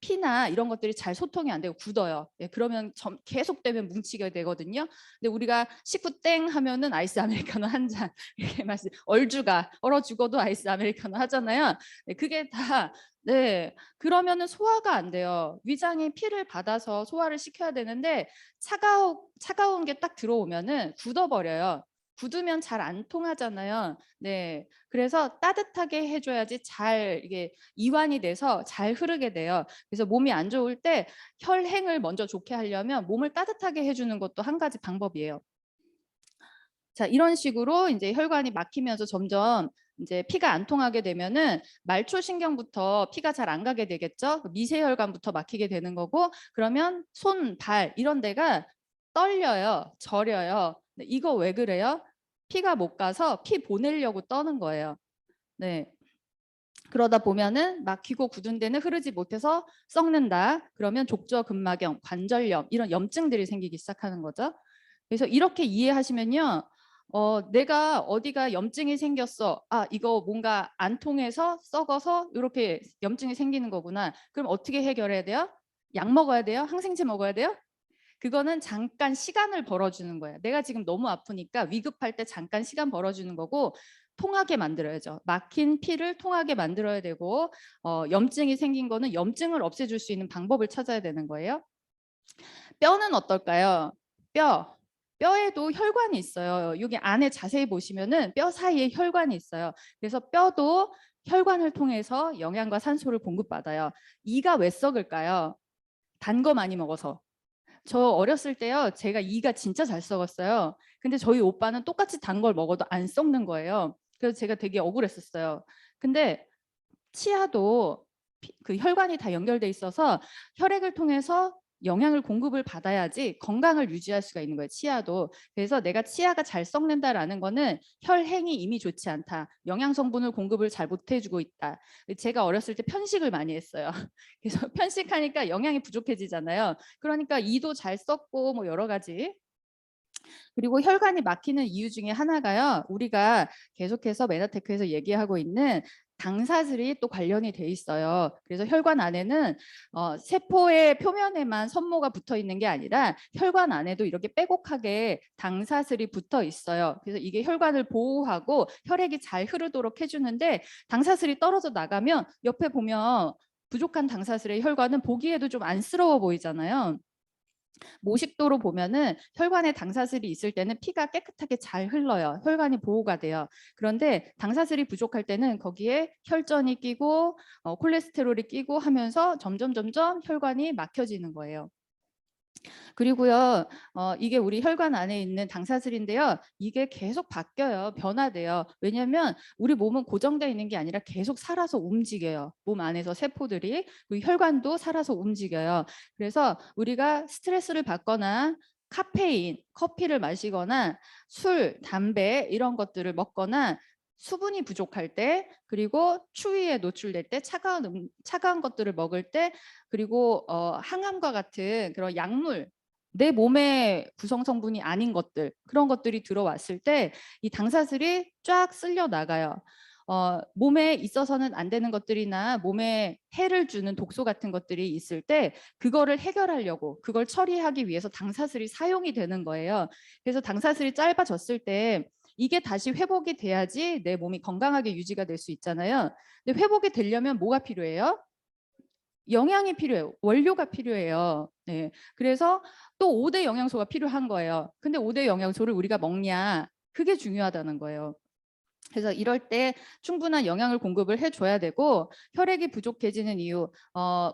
피나 이런 것들이 잘 소통이 안 되고 굳어요. 예, 그러면 계속되면 뭉치게 되거든요. 근데 우리가 식후 땡 하면은 아이스 아메리카노 한 잔 이렇게 마시 얼주가 얼어 죽어도 아이스 아메리카노 하잖아요. 네, 그게 다 네, 그러면은 소화가 안 돼요. 위장이 피를 받아서 소화를 시켜야 되는데 차가운 게 딱 들어오면은 굳어버려요. 굳으면 잘 안 통하잖아요. 네, 그래서 따뜻하게 해줘야지 잘 이게 이완이 돼서 잘 흐르게 돼요. 그래서 몸이 안 좋을 때 혈행을 먼저 좋게 하려면 몸을 따뜻하게 해주는 것도 한 가지 방법이에요. 자, 이런 식으로 이제 혈관이 막히면서 점점 이제 피가 안 통하게 되면은 말초 신경부터 피가 잘 안 가게 되겠죠. 미세혈관부터 막히게 되는 거고, 그러면 손, 발 이런 데가 떨려요, 저려요. 네, 이거 왜 그래요? 피가 못 가서 피 보내려고 떠는 거예요. 네. 그러다 보면은 막히고 굳은 데는 흐르지 못해서 썩는다. 그러면 족저근막염, 관절염 이런 염증들이 생기기 시작하는 거죠. 그래서 이렇게 이해하시면요. 내가 어디가 염증이 생겼어. 아, 이거 뭔가 안 통해서 썩어서 이렇게 염증이 생기는 거구나. 그럼 어떻게 해결해야 돼요? 약 먹어야 돼요? 항생제 먹어야 돼요? 그거는 잠깐 시간을 벌어주는 거예요. 내가 지금 너무 아프니까 위급할 때 잠깐 시간 벌어주는 거고 통하게 만들어야죠. 막힌 피를 통하게 만들어야 되고 염증이 생긴 거는 염증을 없애줄 수 있는 방법을 찾아야 되는 거예요. 뼈는 어떨까요? 뼈에도 혈관이 있어요. 여기 안에 자세히 보시면은 뼈 사이에 혈관이 있어요. 그래서 뼈도 혈관을 통해서 영양과 산소를 공급받아요. 이가 왜 썩을까요? 단 거 많이 먹어서. 저 어렸을 때요, 제가 이가 진짜 잘 썩었어요. 근데 저희 오빠는 똑같이 단 걸 먹어도 안 썩는 거예요. 그래서 제가 되게 억울했었어요. 근데 치아도 그 혈관이 다 연결돼 있어서 혈액을 통해서 영양을 공급을 받아야지 건강을 유지할 수가 있는 거예요. 치아도. 그래서 내가 치아가 잘 썩는다라는 거는 혈행이 이미 좋지 않다. 영양 성분을 공급을 잘 못해주고 있다. 제가 어렸을 때 편식을 많이 했어요. 그래서 편식하니까 영양이 부족해지잖아요. 그러니까 이도 잘 썩고 뭐 여러 가지. 그리고 혈관이 막히는 이유 중에 하나가요. 우리가 계속해서 메나테크에서 얘기하고 있는 당사슬이 또 관련이 돼 있어요. 그래서 혈관 안에는 세포의 표면에만 섬모가 붙어 있는 게 아니라 혈관 안에도 이렇게 빼곡하게 당사슬이 붙어 있어요. 그래서 이게 혈관을 보호하고 혈액이 잘 흐르도록 해주는데 당사슬이 떨어져 나가면 옆에 보면 부족한 당사슬의 혈관은 보기에도 좀 안쓰러워 보이잖아요. 모식도로 보면은 혈관에 당사슬이 있을 때는 피가 깨끗하게 잘 흘러요. 혈관이 보호가 돼요. 그런데 당사슬이 부족할 때는 거기에 혈전이 끼고 콜레스테롤이 끼고 하면서 점점 혈관이 막혀지는 거예요. 그리고요, 이게 우리 혈관 안에 있는 당사슬인데요. 이게 계속 바뀌어요. 변화돼요. 왜냐하면 우리 몸은 고정되어 있는 게 아니라 계속 살아서 움직여요. 몸 안에서 세포들이. 그리고 혈관도 살아서 움직여요. 그래서 우리가 스트레스를 받거나 카페인, 커피를 마시거나 술, 담배 이런 것들을 먹거나 수분이 부족할 때, 그리고 추위에 노출될 때, 차가운 것들을 먹을 때, 그리고 항암과 같은 그런 약물, 내 몸의 구성 성분이 아닌 것들, 그런 것들이 들어왔을 때 이 당사슬이 쫙 쓸려 나가요. 몸에 있어서는 안 되는 것들이나 몸에 해를 주는 독소 같은 것들이 있을 때 그거를 해결하려고, 그걸 처리하기 위해서 당사슬이 사용이 되는 거예요. 그래서 당사슬이 짧아졌을 때 이게 다시 회복이 돼야지 내 몸이 건강하게 유지가 될 수 있잖아요. 근데 회복이 되려면 뭐가 필요해요? 영양이 필요해요. 원료가 필요해요. 네. 그래서 또 5대 영양소가 필요한 거예요. 근데 5대 영양소를 우리가 먹냐? 그게 중요하다는 거예요. 그래서 이럴 때 충분한 영양을 공급을 해줘야 되고, 혈액이 부족해지는 이유,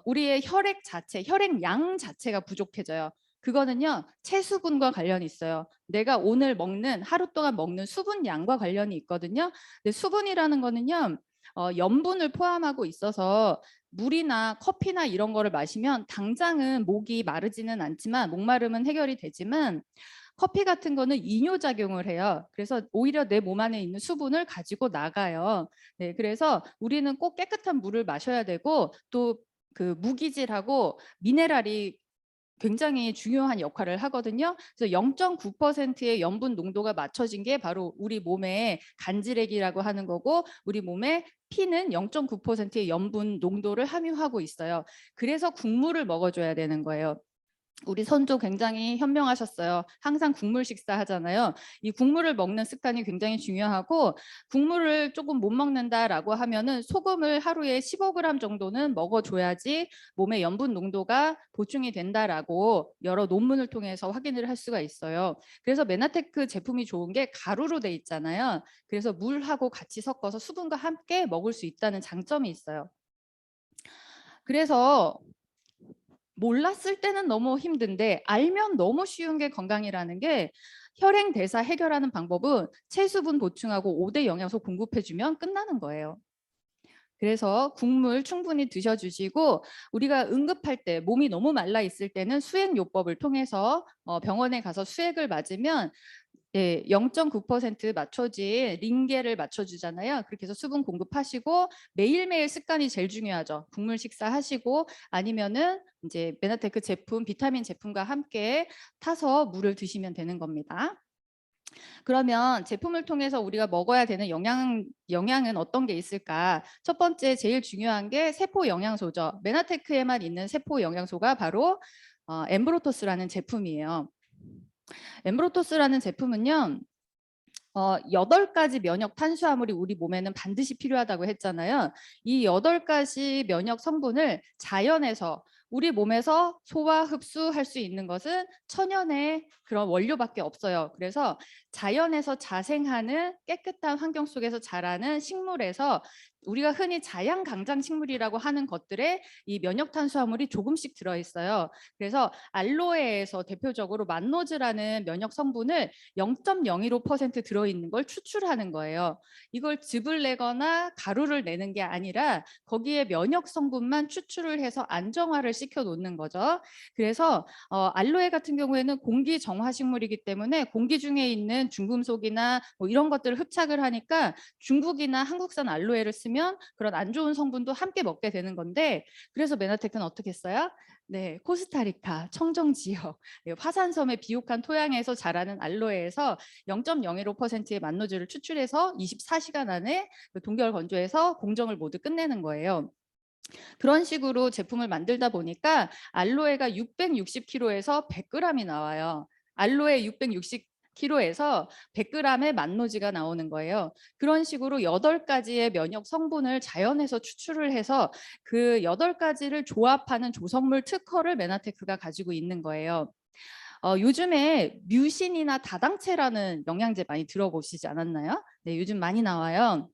우리의 혈액 자체, 혈액양 자체가 부족해져요. 그거는요, 체수분과 관련이 있어요. 내가 오늘 먹는, 하루 동안 먹는 수분 양과 관련이 있거든요. 근데 수분이라는 거는요, 염분을 포함하고 있어서 물이나 커피나 이런 거를 마시면 당장은 목이 마르지는 않지만, 목마름은 해결이 되지만 커피 같은 거는 이뇨작용을 해요. 그래서 오히려 내 몸 안에 있는 수분을 가지고 나가요. 네, 그래서 우리는 꼭 깨끗한 물을 마셔야 되고, 또 그 무기질하고 미네랄이 굉장히 중요한 역할을 하거든요. 그래서 0.9%의 염분 농도가 맞춰진 게 바로 우리 몸의 간질액이라고 하는 거고, 우리 몸의 피는 0.9%의 염분 농도를 함유하고 있어요. 그래서 국물을 먹어줘야 되는 거예요. 우리 선조 굉장히 현명하셨어요. 항상 국물 식사하잖아요. 이 국물을 먹는 습관이 굉장히 중요하고, 국물을 조금 못 먹는다라고 하면은 소금을 하루에 15g 정도는 먹어줘야지 몸의 염분 농도가 보충이 된다라고 여러 논문을 통해서 확인을 할 수가 있어요. 그래서 메나테크 제품이 좋은 게 가루로 돼 있잖아요. 그래서 물하고 같이 섞어서 수분과 함께 먹을 수 있다는 장점이 있어요. 그래서 몰랐을 때는 너무 힘든데 알면 너무 쉬운 게 건강이라는 게, 혈행 대사 해결하는 방법은 채수분 보충하고 5대 영양소 공급해주면 끝나는 거예요. 그래서 국물 충분히 드셔주시고, 우리가 응급할 때 몸이 너무 말라 있을 때는 수액요법을 통해서 병원에 가서 수액을 맞으면 0.9% 맞춰진 링겔을 맞춰주잖아요. 그렇게 해서 수분 공급하시고, 매일매일 습관이 제일 중요하죠. 국물 식사하시고 아니면은 이제 메나테크 제품, 비타민 제품과 함께 타서 물을 드시면 되는 겁니다. 그러면 제품을 통해서 우리가 먹어야 되는 영양은 어떤 게 있을까? 첫 번째 제일 중요한 게 세포 영양소죠. 메나테크에만 있는 세포 영양소가 바로 엠브로토스라는 제품이에요. 엠브로토스라는 제품은요, 8가지 면역 탄수화물이 우리 몸에는 반드시 필요하다고 했잖아요. 이 8가지 면역 성분을 자연에서 우리 몸에서 소화 흡수할 수 있는 것은 천연의 그런 원료밖에 없어요. 그래서 자연에서 자생하는 깨끗한 환경 속에서 자라는 식물에서 우리가 흔히 자양강장 식물이라고 하는 것들에 이 면역 탄수화물이 조금씩 들어있어요. 그래서 알로에에서 대표적으로 만노즈라는 면역 성분을 0.015% 들어있는 걸 추출하는 거예요. 이걸 즙을 내거나 가루를 내는 게 아니라 거기에 면역 성분만 추출을 해서 안정화를 시켜 놓는 거죠. 그래서 알로에 같은 경우에는 공기 정화 식물이기 때문에 공기 중에 있는 중금속이나 뭐 이런 것들을 흡착을 하니까 중국이나 한국산 알로에를 쓰면 그런 안 좋은 성분도 함께 먹게 되는 건데, 그래서 메나테크는 어떻게 했어요? 네, 코스타리카 청정 지역, 화산섬의 비옥한 토양에서 자라는 알로에에서 0.015%의 만노즈를 추출해서 24시간 안에 동결 건조해서 공정을 모두 끝내는 거예요. 그런 식으로 제품을 만들다 보니까 알로에가 660kg에서 100g이 나와요. 알로에 660kg에서 100g의 만노지가 나오는 거예요. 그런 식으로 8가지의 면역 성분을 자연에서 추출을 해서 그 8가지를 조합하는 조성물 특허를 메나테크가 가지고 있는 거예요. 요즘에 뮤신이나 다당체라는 영양제 많이 들어보시지 않았나요? 네, 요즘 많이 나와요.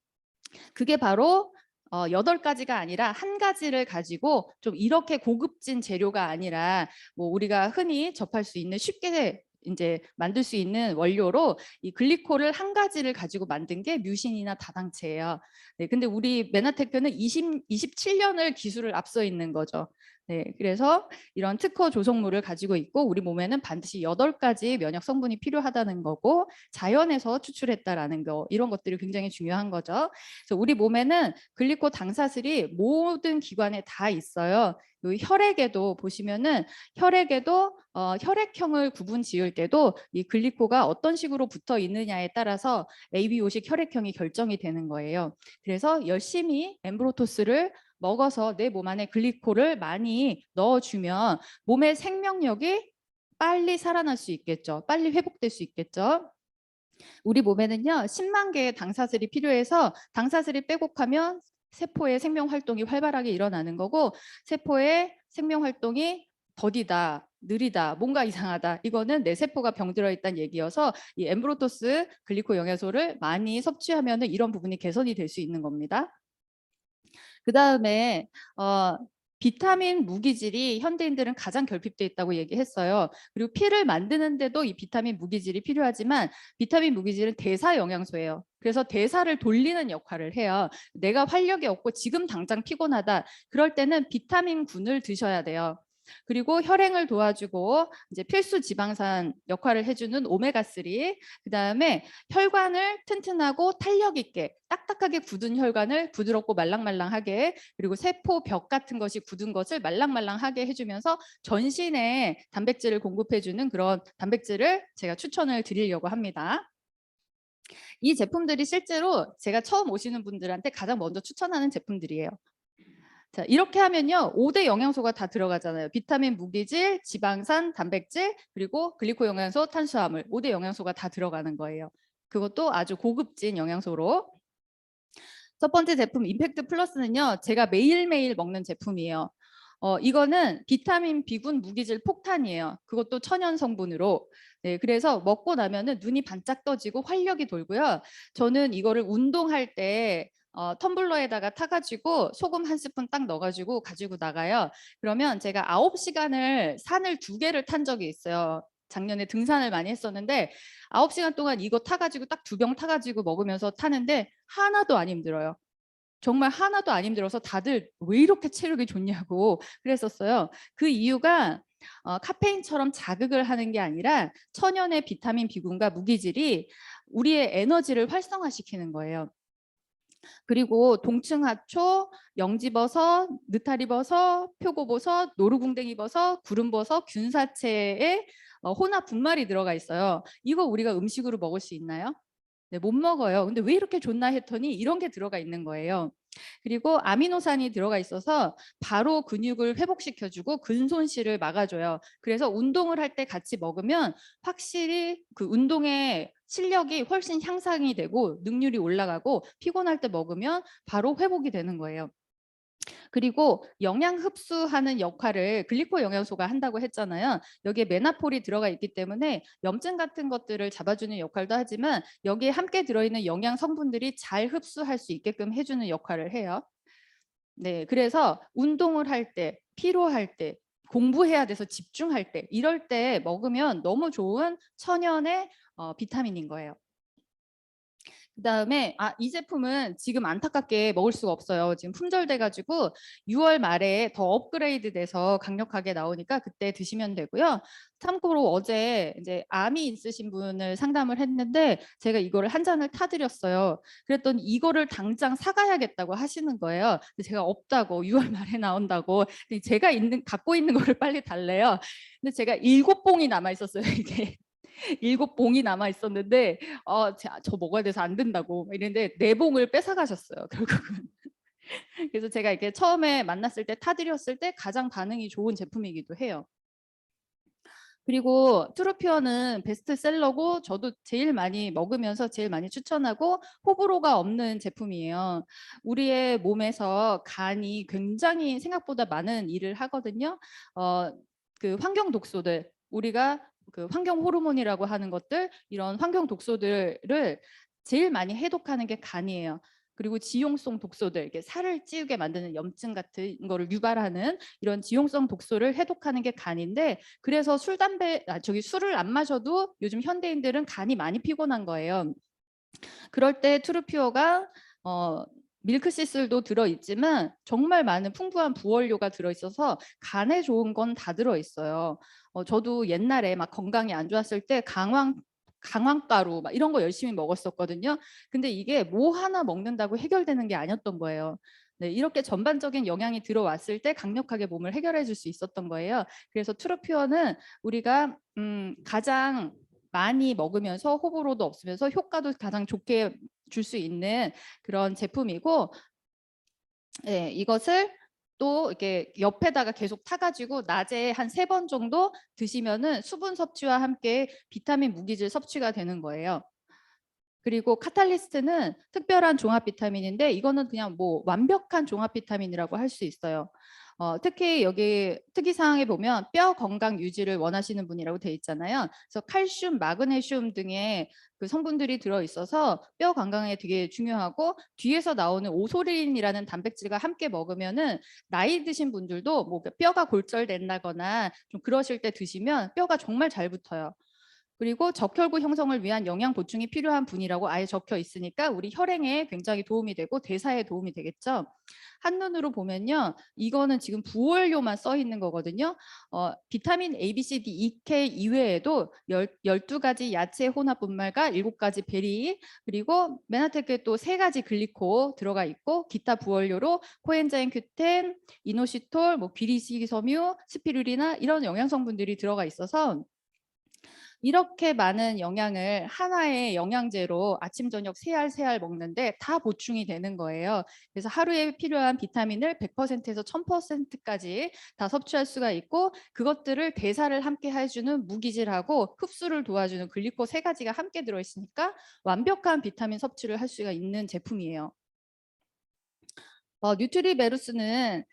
그게 바로 8가지가 아니라 한 가지를 가지고 좀 이렇게 고급진 재료가 아니라 뭐 우리가 흔히 접할 수 있는 쉽게 이제 만들 수 있는 원료로 이 글리콜을 한 가지를 가지고 만든 게 뮤신이나 다당체예요. 네, 근데 우리 메나테크는 27년을 기술을 앞서 있는 거죠. 네, 그래서 이런 특허 조성물을 가지고 있고 우리 몸에는 반드시 8가지 면역 성분이 필요하다는 거고 자연에서 추출했다라는 거, 이런 것들이 굉장히 중요한 거죠. 그래서 우리 몸에는 글리코 당사슬이 모든 기관에 다 있어요. 요 혈액에도 보시면은 혈액에도 혈액형을 구분 지을 때도 이 글리코가 어떤 식으로 붙어 있느냐에 따라서 ABO식 혈액형이 결정이 되는 거예요. 그래서 열심히 엠브로토스를 먹어서 내 몸 안에 글리코를 많이 넣어주면 몸의 생명력이 빨리 살아날 수 있겠죠. 빨리 회복될 수 있겠죠. 우리 몸에는요 10만 개의 당사슬이 필요해서 당사슬이 빼곡하면 세포의 생명 활동이 활발하게 일어나는 거고, 세포의 생명 활동이 더디다, 느리다, 뭔가 이상하다, 이거는 내 세포가 병들어 있다는 얘기여서 이 엠브로토스 글리코 영양소를 많이 섭취하면 이런 부분이 개선이 될 수 있는 겁니다. 그 다음에 비타민 무기질이 현대인들은 가장 결핍돼 있다고 얘기했어요. 그리고 피를 만드는데도 이 비타민 무기질이 필요하지만 비타민 무기질은 대사 영양소예요. 그래서 대사를 돌리는 역할을 해요. 내가 활력이 없고 지금 당장 피곤하다, 그럴 때는 비타민군을 드셔야 돼요. 그리고 혈행을 도와주고 이제 필수 지방산 역할을 해주는 오메가3, 그다음에 혈관을 튼튼하고 탄력 있게 딱딱하게 굳은 혈관을 부드럽고 말랑말랑하게, 그리고 세포 벽 같은 것이 굳은 것을 말랑말랑하게 해주면서 전신에 단백질을 공급해주는 그런 단백질을 제가 추천을 드리려고 합니다. 이 제품들이 실제로 제가 처음 오시는 분들한테 가장 먼저 추천하는 제품들이에요. 자, 이렇게 하면요. 5대 영양소가 다 들어가잖아요. 비타민, 무기질, 지방산, 단백질, 그리고 글리코 영양소, 탄수화물. 5대 영양소가 다 들어가는 거예요. 그것도 아주 고급진 영양소로. 첫 번째 제품 임팩트 플러스는요. 제가 매일매일 먹는 제품이에요. 이거는 비타민, 비군, 무기질 폭탄이에요. 그것도 천연 성분으로. 네, 그래서 먹고 나면은 눈이 반짝 떠지고 활력이 돌고요. 저는 이거를 운동할 때 텀블러에다가 타가지고 소금 한 스푼 딱 넣어가지고 가지고 나가요. 그러면 제가 9시간을 산을 2개를 탄 적이 있어요. 작년에 등산을 많이 했었는데 9시간 동안 이거 타가지고 딱 2병 타가지고 먹으면서 타는데 하나도 안 힘들어요. 정말 하나도 안 힘들어서 다들 왜 이렇게 체력이 좋냐고 그랬었어요. 그 이유가 카페인처럼 자극을 하는 게 아니라 천연의 비타민 B군과 무기질이 우리의 에너지를 활성화시키는 거예요. 그리고 동층하초, 영지버섯, 느타리버섯, 표고버섯, 노루궁뎅이버섯, 구름버섯, 균사체에 혼합 분말이 들어가 있어요. 이거 우리가 음식으로 먹을 수 있나요? 네, 못 먹어요. 근데 왜 이렇게 좋나 했더니 이런 게 들어가 있는 거예요. 그리고 아미노산이 들어가 있어서 바로 근육을 회복시켜주고 근손실을 막아줘요. 그래서 운동을 할 때 같이 먹으면 확실히 그 운동의 실력이 훨씬 향상이 되고 능률이 올라가고 피곤할 때 먹으면 바로 회복이 되는 거예요. 그리고 영양 흡수하는 역할을 글리코 영양소가 한다고 했잖아요. 여기에 메나폴이 들어가 있기 때문에 염증 같은 것들을 잡아주는 역할도 하지만 여기에 함께 들어있는 영양 성분들이 잘 흡수할 수 있게끔 해주는 역할을 해요. 네, 그래서 운동을 할 때, 피로할 때, 공부해야 돼서 집중할 때 이럴 때 먹으면 너무 좋은 천연의 비타민인 거예요. 그다음에 이 제품은 지금 안타깝게 먹을 수가 없어요. 지금 품절돼 가지고 6월 말에 더 업그레이드 돼서 강력하게 나오니까 그때 드시면 되고요. 참고로 어제 이제 암이 있으신 분을 상담을 했는데 제가 이거를 한 잔을 타드렸어요. 그랬더니 이거를 당장 사가야겠다고 하시는 거예요. 근데 제가 없다고 6월 말에 나온다고 제가 갖고 있는 거를 빨리 달래요. 근데 제가 7봉이 남아 있었어요. 이게 7봉이 남아 있었는데 저 먹어야 돼서 안 된다고 이랬는데 4봉을 뺏어 가셨어요. 결국은. 그래서 제가 이렇게 처음에 만났을 때 타드렸을 때 가장 반응이 좋은 제품이기도 해요. 그리고 트루피어는 베스트셀러고 저도 제일 많이 먹으면서 제일 많이 추천하고 호불호가 없는 제품이에요. 우리의 몸에서 간이 굉장히 생각보다 많은 일을 하거든요. 그 환경 독소들 우리가 그 환경 호르몬이라고 하는 것들 이런 환경 독소들을 제일 많이 해독하는 게 간이에요. 그리고 지용성 독소들, 이렇게 살을 찌우게 만드는 염증 같은 거를 유발하는 이런 지용성 독소를 해독하는 게 간인데 그래서 술을 안 마셔도 요즘 현대인들은 간이 많이 피곤한 거예요. 그럴 때 트루피오가 밀크시슬도 들어있지만 정말 많은 풍부한 부원료가 들어있어서 간에 좋은 건 다 들어있어요. 저도 옛날에 막 건강이 안 좋았을 때 강황가루 막 이런 거 열심히 먹었었거든요. 근데 이게 뭐 하나 먹는다고 해결되는 게 아니었던 거예요. 네, 이렇게 전반적인 영양이 들어왔을 때 강력하게 몸을 해결해 줄 수 있었던 거예요. 그래서 트루피어는 우리가 가장 많이 먹으면서 호불호도 없으면서 효과도 가장 좋게 줄 수 있는 그런 제품이고 네, 이것을 또 이렇게 옆에다가 계속 타가지고 낮에 한 3번 정도 드시면은 수분 섭취와 함께 비타민 무기질 섭취가 되는 거예요. 그리고 카탈리스트는 특별한 종합 비타민인데 이거는 그냥 뭐 완벽한 종합 비타민이라고 할 수 있어요. 특히 여기 특이사항에 보면 뼈 건강 유지를 원하시는 분이라고 돼 있잖아요. 그래서 칼슘, 마그네슘 등의 그 성분들이 들어있어서 뼈 건강에 되게 중요하고 뒤에서 나오는 오소린이라는 단백질과 함께 먹으면은 나이 드신 분들도 뭐 뼈가 골절된다거나 좀 그러실 때 드시면 뼈가 정말 잘 붙어요. 그리고 적혈구 형성을 위한 영양 보충이 필요한 분이라고 아예 적혀 있으니까 우리 혈행에 굉장히 도움이 되고 대사에 도움이 되겠죠. 한눈으로 보면요. 이거는 지금 부원료만 써 있는 거거든요. 비타민 A, B, C, D, E, K 이외에도 12가지 야채 혼합 분말과 7가지 베리 그리고 메나테크에 또 3가지 글리코 들어가 있고 기타 부원료로 코엔자임 Q10, 이노시톨, 뭐 비리식섬유, 스피루리나 이런 영양 성분들이 들어가 있어서 이렇게 많은 영양을 하나의 영양제로 아침 저녁 3알 먹는데 다 보충이 되는 거예요. 그래서 하루에 필요한 비타민을 100%에서 1000%까지 다 섭취할 수가 있고, 그것들을 대사를 함께 해주는 무기질하고 흡수를 도와주는 글리코 3가지가 함께 들어있으니까 완벽한 비타민 섭취를 할 수가 있는 제품이에요. 뉴트리베루스는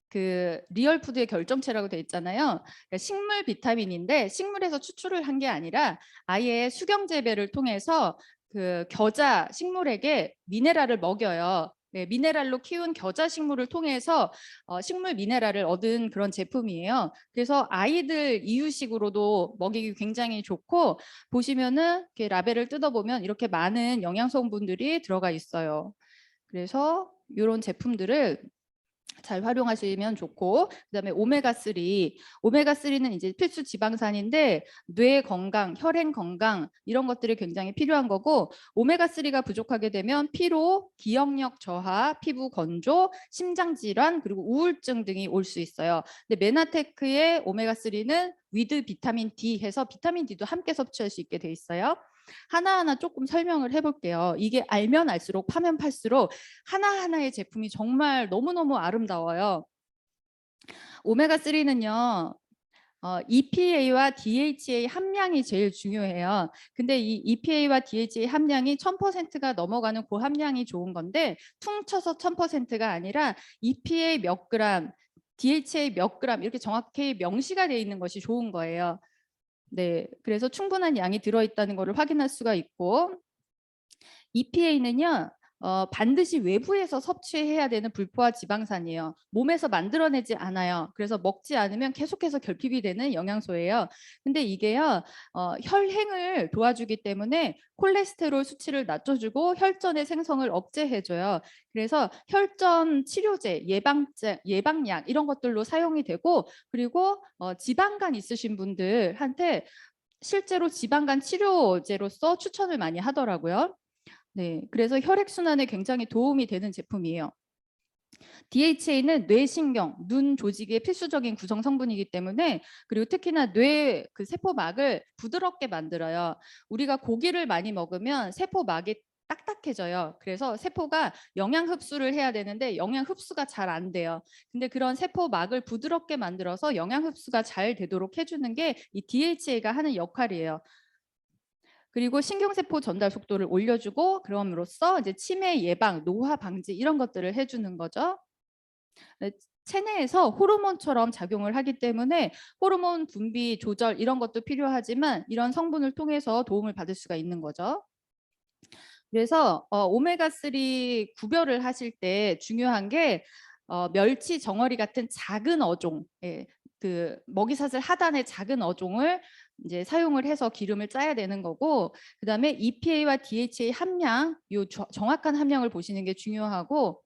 그 리얼푸드의 결정체라고 돼 있잖아요. 그러니까 식물 비타민인데 식물에서 추출을 한 게 아니라 아예 수경 재배를 통해서 그 겨자 식물에게 미네랄을 먹여요. 네, 미네랄로 키운 겨자 식물을 통해서 식물 미네랄을 얻은 그런 제품이에요. 그래서 아이들 이유식으로도 먹이기 굉장히 좋고, 보시면은 이렇게 라벨을 뜯어보면 이렇게 많은 영양 성분들이 들어가 있어요. 그래서 이런 제품들을 잘 활용하시면 좋고, 그다음에 오메가3. 오메가3는 이제 필수 지방산인데 뇌 건강, 혈행 건강 이런 것들이 굉장히 필요한 거고, 오메가3가 부족하게 되면 피로, 기억력 저하, 피부 건조, 심장 질환 그리고 우울증 등이 올 수 있어요. 근데 메나테크의 오메가3는 위드 비타민 D 해서 비타민 D도 함께 섭취할 수 있게 돼 있어요. 하나하나 조금 설명을 해볼게요. 이게 알면 알수록 파면 팔수록 하나하나의 제품이 정말 너무너무 아름다워요. 오메가3는요. EPA와 DHA 함량이 제일 중요해요. 근데 이 EPA와 DHA 함량이 1000%가 넘어가는 그 함량이 좋은 건데, 퉁쳐서 1000%가 아니라 EPA 몇 그램, DHA 몇 그램 이렇게 정확히 명시가 되어 있는 것이 좋은 거예요. 네, 그래서 충분한 양이 들어있다는 것을 확인할 수가 있고, EPA는요. 반드시 외부에서 섭취해야 되는 불포화 지방산이에요. 몸에서 만들어내지 않아요. 그래서 먹지 않으면 계속해서 결핍이 되는 영양소예요. 근데 이게요, 혈행을 도와주기 때문에 콜레스테롤 수치를 낮춰주고 혈전의 생성을 억제해줘요. 그래서 혈전 치료제, 예방약 이런 것들로 사용이 되고, 그리고 지방간 있으신 분들한테 실제로 지방간 치료제로서 추천을 많이 하더라고요. 네, 그래서 혈액순환에 굉장히 도움이 되는 제품이에요. DHA는 뇌신경, 눈 조직의 필수적인 구성 성분이기 때문에, 그리고 특히나 뇌 그 세포막을 부드럽게 만들어요. 우리가 고기를 많이 먹으면 세포막이 딱딱해져요. 그래서 세포가 영양 흡수를 해야 되는데 영양 흡수가 잘 안 돼요. 근데 그런 세포막을 부드럽게 만들어서 영양 흡수가 잘 되도록 해주는 게 이 DHA가 하는 역할이에요. 그리고 신경세포 전달 속도를 올려주고, 그럼으로써 이제 치매 예방, 노화 방지 이런 것들을 해주는 거죠. 체내에서 호르몬처럼 작용을 하기 때문에 호르몬 분비 조절 이런 것도 필요하지만 이런 성분을 통해서 도움을 받을 수가 있는 거죠. 그래서 오메가3 구별을 하실 때 중요한 게 멸치, 정어리 같은 작은 어종, 그 먹이사슬 하단의 작은 어종을 이제 사용을 해서 기름을 짜야 되는 거고, 그다음에 EPA와 DHA 함량, 요 정확한 함량을 보시는 게 중요하고,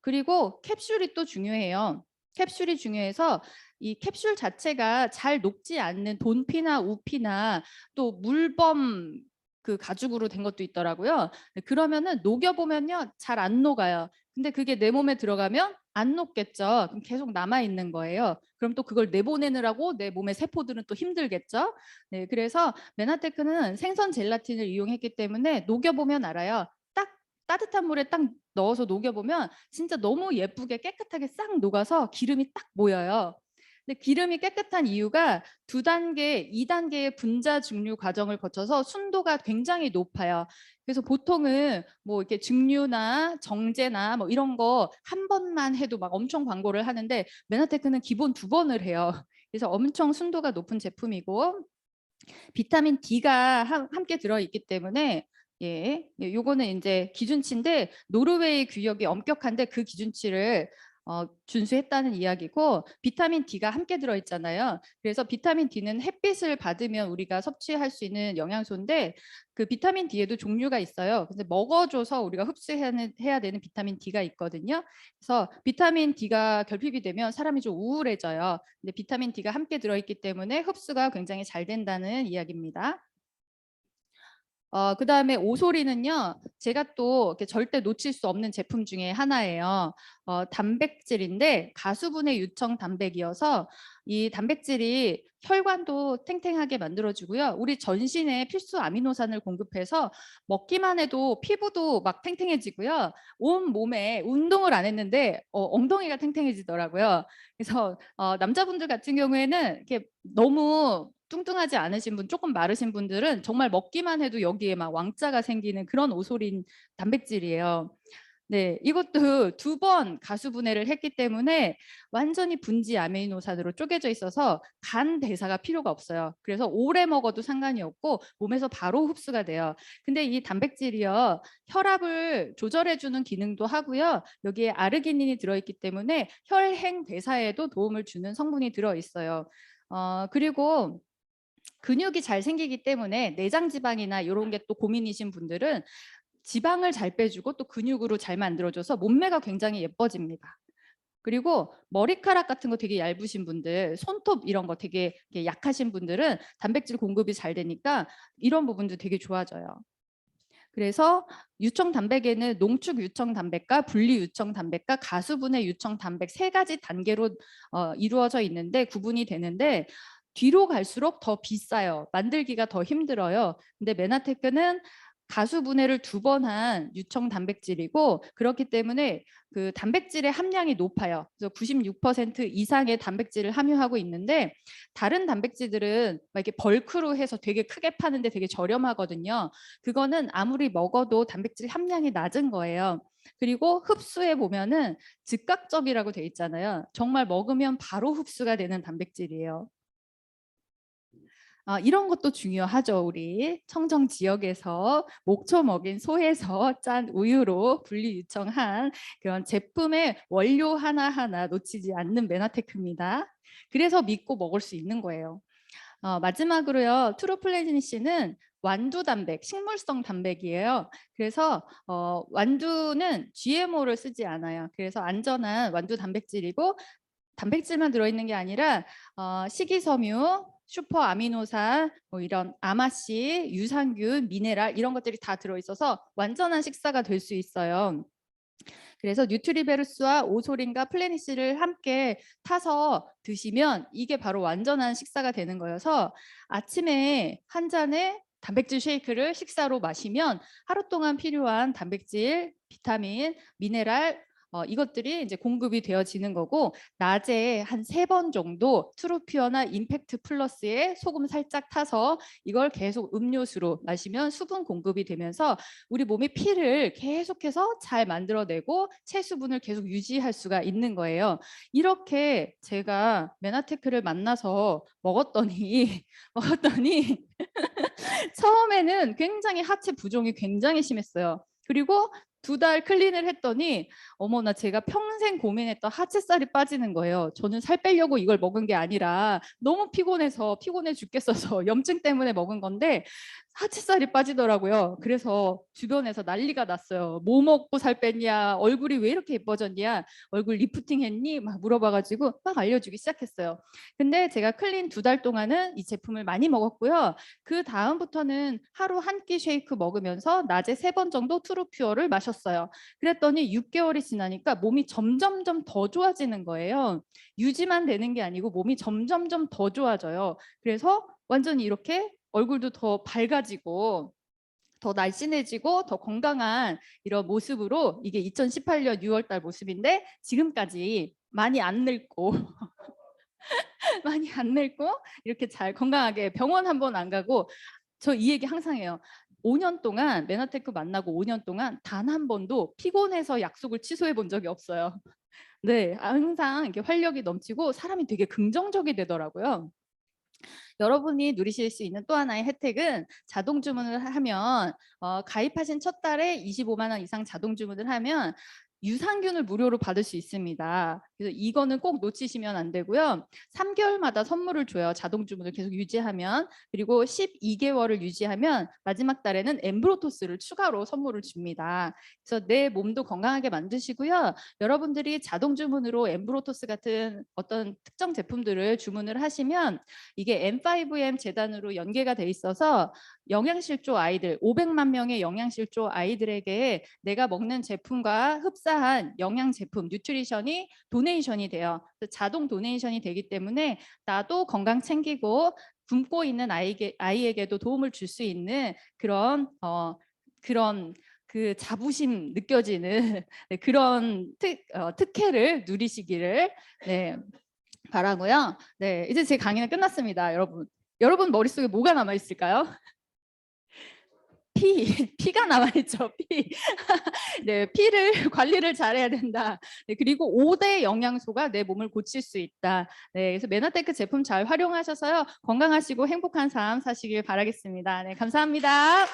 그리고 캡슐이 또 중요해요. 캡슐이 중요해서 이 캡슐 자체가 잘 녹지 않는 돈피나 우피나 또 물범 그 가죽으로 된 것도 있더라고요. 그러면은 녹여보면요, 잘 안 녹아요. 근데 그게 내 몸에 들어가면 안 녹겠죠. 그럼 계속 남아 있는 거예요. 그럼 또 그걸 내보내느라고 내 몸의 세포들은 또 힘들겠죠. 네, 그래서 메나테크는 생선 젤라틴을 이용했기 때문에 녹여보면 알아요. 딱 따뜻한 물에 딱 넣어서 녹여보면 진짜 너무 예쁘게 깨끗하게 싹 녹아서 기름이 딱 모여요. 근데 기름이 깨끗한 이유가 2단계, 2단계의 분자 증류 과정을 거쳐서 순도가 굉장히 높아요. 그래서 보통은 뭐 이렇게 증류나 정제나 뭐 이런 거 한 번만 해도 막 엄청 광고를 하는데, 메나테크는 기본 2번을 해요. 그래서 엄청 순도가 높은 제품이고, 비타민 D가 함께 들어있기 때문에, 예, 요거는 이제 기준치인데 노르웨이 규격이 엄격한데 그 기준치를 준수했다는 이야기고, 비타민 D가 함께 들어있잖아요. 그래서 비타민 D는 햇빛을 받으면 우리가 섭취할 수 있는 영양소인데, 그 비타민 D에도 종류가 있어요. 근데 먹어줘서 우리가 흡수해야 되는 비타민 D가 있거든요. 그래서 비타민 D가 결핍이 되면 사람이 좀 우울해져요. 근데 비타민 D가 함께 들어있기 때문에 흡수가 굉장히 잘 된다는 이야기입니다. 그다음에 오소리는요, 제가 또 이렇게 절대 놓칠 수 없는 제품 중에 하나예요. 단백질인데 가수분해 유청 단백이어서 이 단백질이 혈관도 탱탱하게 만들어주고요. 우리 전신에 필수 아미노산을 공급해서 먹기만 해도 피부도 막 탱탱해지고요. 온 몸에 운동을 안 했는데 엉덩이가 탱탱해지더라고요. 그래서 남자분들 같은 경우에는 이렇게 너무 뚱뚱하지 않으신 분, 조금 마르신 분들은 정말 먹기만 해도 여기에 막 왕자가 생기는 그런 오솔인 단백질이에요. 네, 이것도 2번 가수 분해를 했기 때문에 완전히 분지 아미노산으로 쪼개져 있어서 간 대사가 필요가 없어요. 그래서 오래 먹어도 상관이 없고 몸에서 바로 흡수가 돼요. 근데 이 단백질이요, 혈압을 조절해 주는 기능도 하고요. 여기에 아르기닌이 들어있기 때문에 혈행 대사에도 도움을 주는 성분이 들어있어요. 그리고 근육이 잘 생기기 때문에 내장 지방이나 이런 게 또 고민이신 분들은 지방을 잘 빼주고 또 근육으로 잘 만들어줘서 몸매가 굉장히 예뻐집니다. 그리고 머리카락 같은 거 되게 얇으신 분들, 손톱 이런 거 되게 약하신 분들은 단백질 공급이 잘 되니까 이런 부분도 되게 좋아져요. 그래서 유청 단백에는 농축 유청 단백과 분리 유청 단백과 가수분해 유청 단백 3가지 단계로 이루어져 있는데 구분이 되는데 뒤로 갈수록 더 비싸요. 만들기가 더 힘들어요. 근데 메나테크는 가수분해를 2번 한 유청 단백질이고 그렇기 때문에 그 단백질의 함량이 높아요. 그래서 96% 이상의 단백질을 함유하고 있는데 다른 단백질들은 막 이렇게 벌크로 해서 되게 크게 파는데 되게 저렴하거든요. 그거는 아무리 먹어도 단백질 함량이 낮은 거예요. 그리고 흡수해 보면은 즉각접이라고 돼 있잖아요. 정말 먹으면 바로 흡수가 되는 단백질이에요. 이런 것도 중요하죠. 우리 청정 지역에서 목초 먹인 소에서 짠 우유로 분리 유청한 그런 제품의 원료 하나하나 놓치지 않는 메나테크입니다. 그래서 믿고 먹을 수 있는 거예요. 마지막으로요. 트루플래니시는 완두 단백, 식물성 단백이에요. 그래서 완두는 GMO를 쓰지 않아요. 그래서 안전한 완두 단백질이고 단백질만 들어있는 게 아니라 식이섬유, 슈퍼 아미노산, 뭐 이런 아마씨, 유산균, 미네랄 이런 것들이 다 들어있어서 완전한 식사가 될 수 있어요. 그래서 뉴트리베르스와 오소린과 플래니시를 함께 타서 드시면 이게 바로 완전한 식사가 되는 거여서 아침에 한 잔의 단백질 쉐이크를 식사로 마시면 하루 동안 필요한 단백질, 비타민, 미네랄 이것들이 이제 공급이 되어지는 거고 낮에 한 3번 정도 트루피어나 임팩트 플러스에 소금 살짝 타서 이걸 계속 음료수로 마시면 수분 공급이 되면서 우리 몸이 피를 계속해서 잘 만들어내고 체수분을 계속 유지할 수가 있는 거예요. 이렇게 제가 메나테크를 만나서 먹었더니 처음에는 굉장히 하체 부종이 굉장히 심했어요. 그리고 2달 클린을 했더니 어머나 제가 평생 고민했던 하체살이 빠지는 거예요. 저는 살 빼려고 이걸 먹은 게 아니라 너무 피곤해서 피곤해 죽겠어서 염증 때문에 먹은 건데 하체살이 빠지더라고요. 그래서 주변에서 난리가 났어요. 뭐 먹고 살 뺐냐? 얼굴이 왜 이렇게 예뻐졌냐? 얼굴 리프팅 했니? 막 물어봐가지고 막 알려주기 시작했어요. 근데 제가 클린 2달 동안은 이 제품을 많이 먹었고요. 그 다음부터는 하루 한 끼 쉐이크 먹으면서 낮에 3번 정도 트루퓨어를 마셨어요. 그랬더니 6개월이 지나니까 몸이 점점점 더 좋아지는 거예요. 유지만 되는 게 아니고 몸이 점점점 더 좋아져요. 그래서 완전히 이렇게 얼굴도 더 밝아지고 더 날씬해지고 더 건강한 이런 모습으로 이게 2018년 6월 달 모습인데 지금까지 많이 안 늙고 많이 안 늙고 이렇게 잘 건강하게 병원 한 번 안 가고 저 이 얘기 항상 해요. 5년 동안 메나테크 만나고 5년 동안 단 한 번도 피곤해서 약속을 취소해 본 적이 없어요. 네, 항상 이렇게 활력이 넘치고 사람이 되게 긍정적이 되더라고요. 여러분이 누리실 수 있는 또 하나의 혜택은 자동 주문을 하면 가입하신 첫 달에 25만 원 이상 자동 주문을 하면 유산균을 무료로 받을 수 있습니다. 그래서 이거는 꼭 놓치시면 안 되고요. 3개월마다 선물을 줘요. 자동 주문을 계속 유지하면. 그리고 12개월을 유지하면 마지막 달에는 엠브로토스를 추가로 선물을 줍니다. 그래서 내 몸도 건강하게 만드시고요. 여러분들이 자동 주문으로 엠브로토스 같은 어떤 특정 제품들을 주문을 하시면 이게 M5M 재단으로 연계가 돼 있어서 영양실조 아이들 500만 명의 영양실조 아이들에게 내가 먹는 제품과 흡사한 영양 제품 뉴트리션이 도네이션 도네이션이 돼요. 그래서 자동 도네이션이 되기 때문에 나도 건강 챙기고 굶고 있는 아이에게도 도움을 줄 수 있는 그런 그 자부심 느껴지는 네, 그런 특혜를 누리시기를 네, 바라고요. 네, 이제 제 강의는 끝났습니다, 여러분. 여러분 머릿속에 뭐가 남아 있을까요? 피가 남아있죠. 피. 네, 피를 관리를 잘해야 된다. 네, 그리고 5대 영양소가 내 몸을 고칠 수 있다. 네, 그래서 메나테크 제품 잘 활용하셔서요, 건강하시고 행복한 삶 사시길 바라겠습니다. 네, 감사합니다.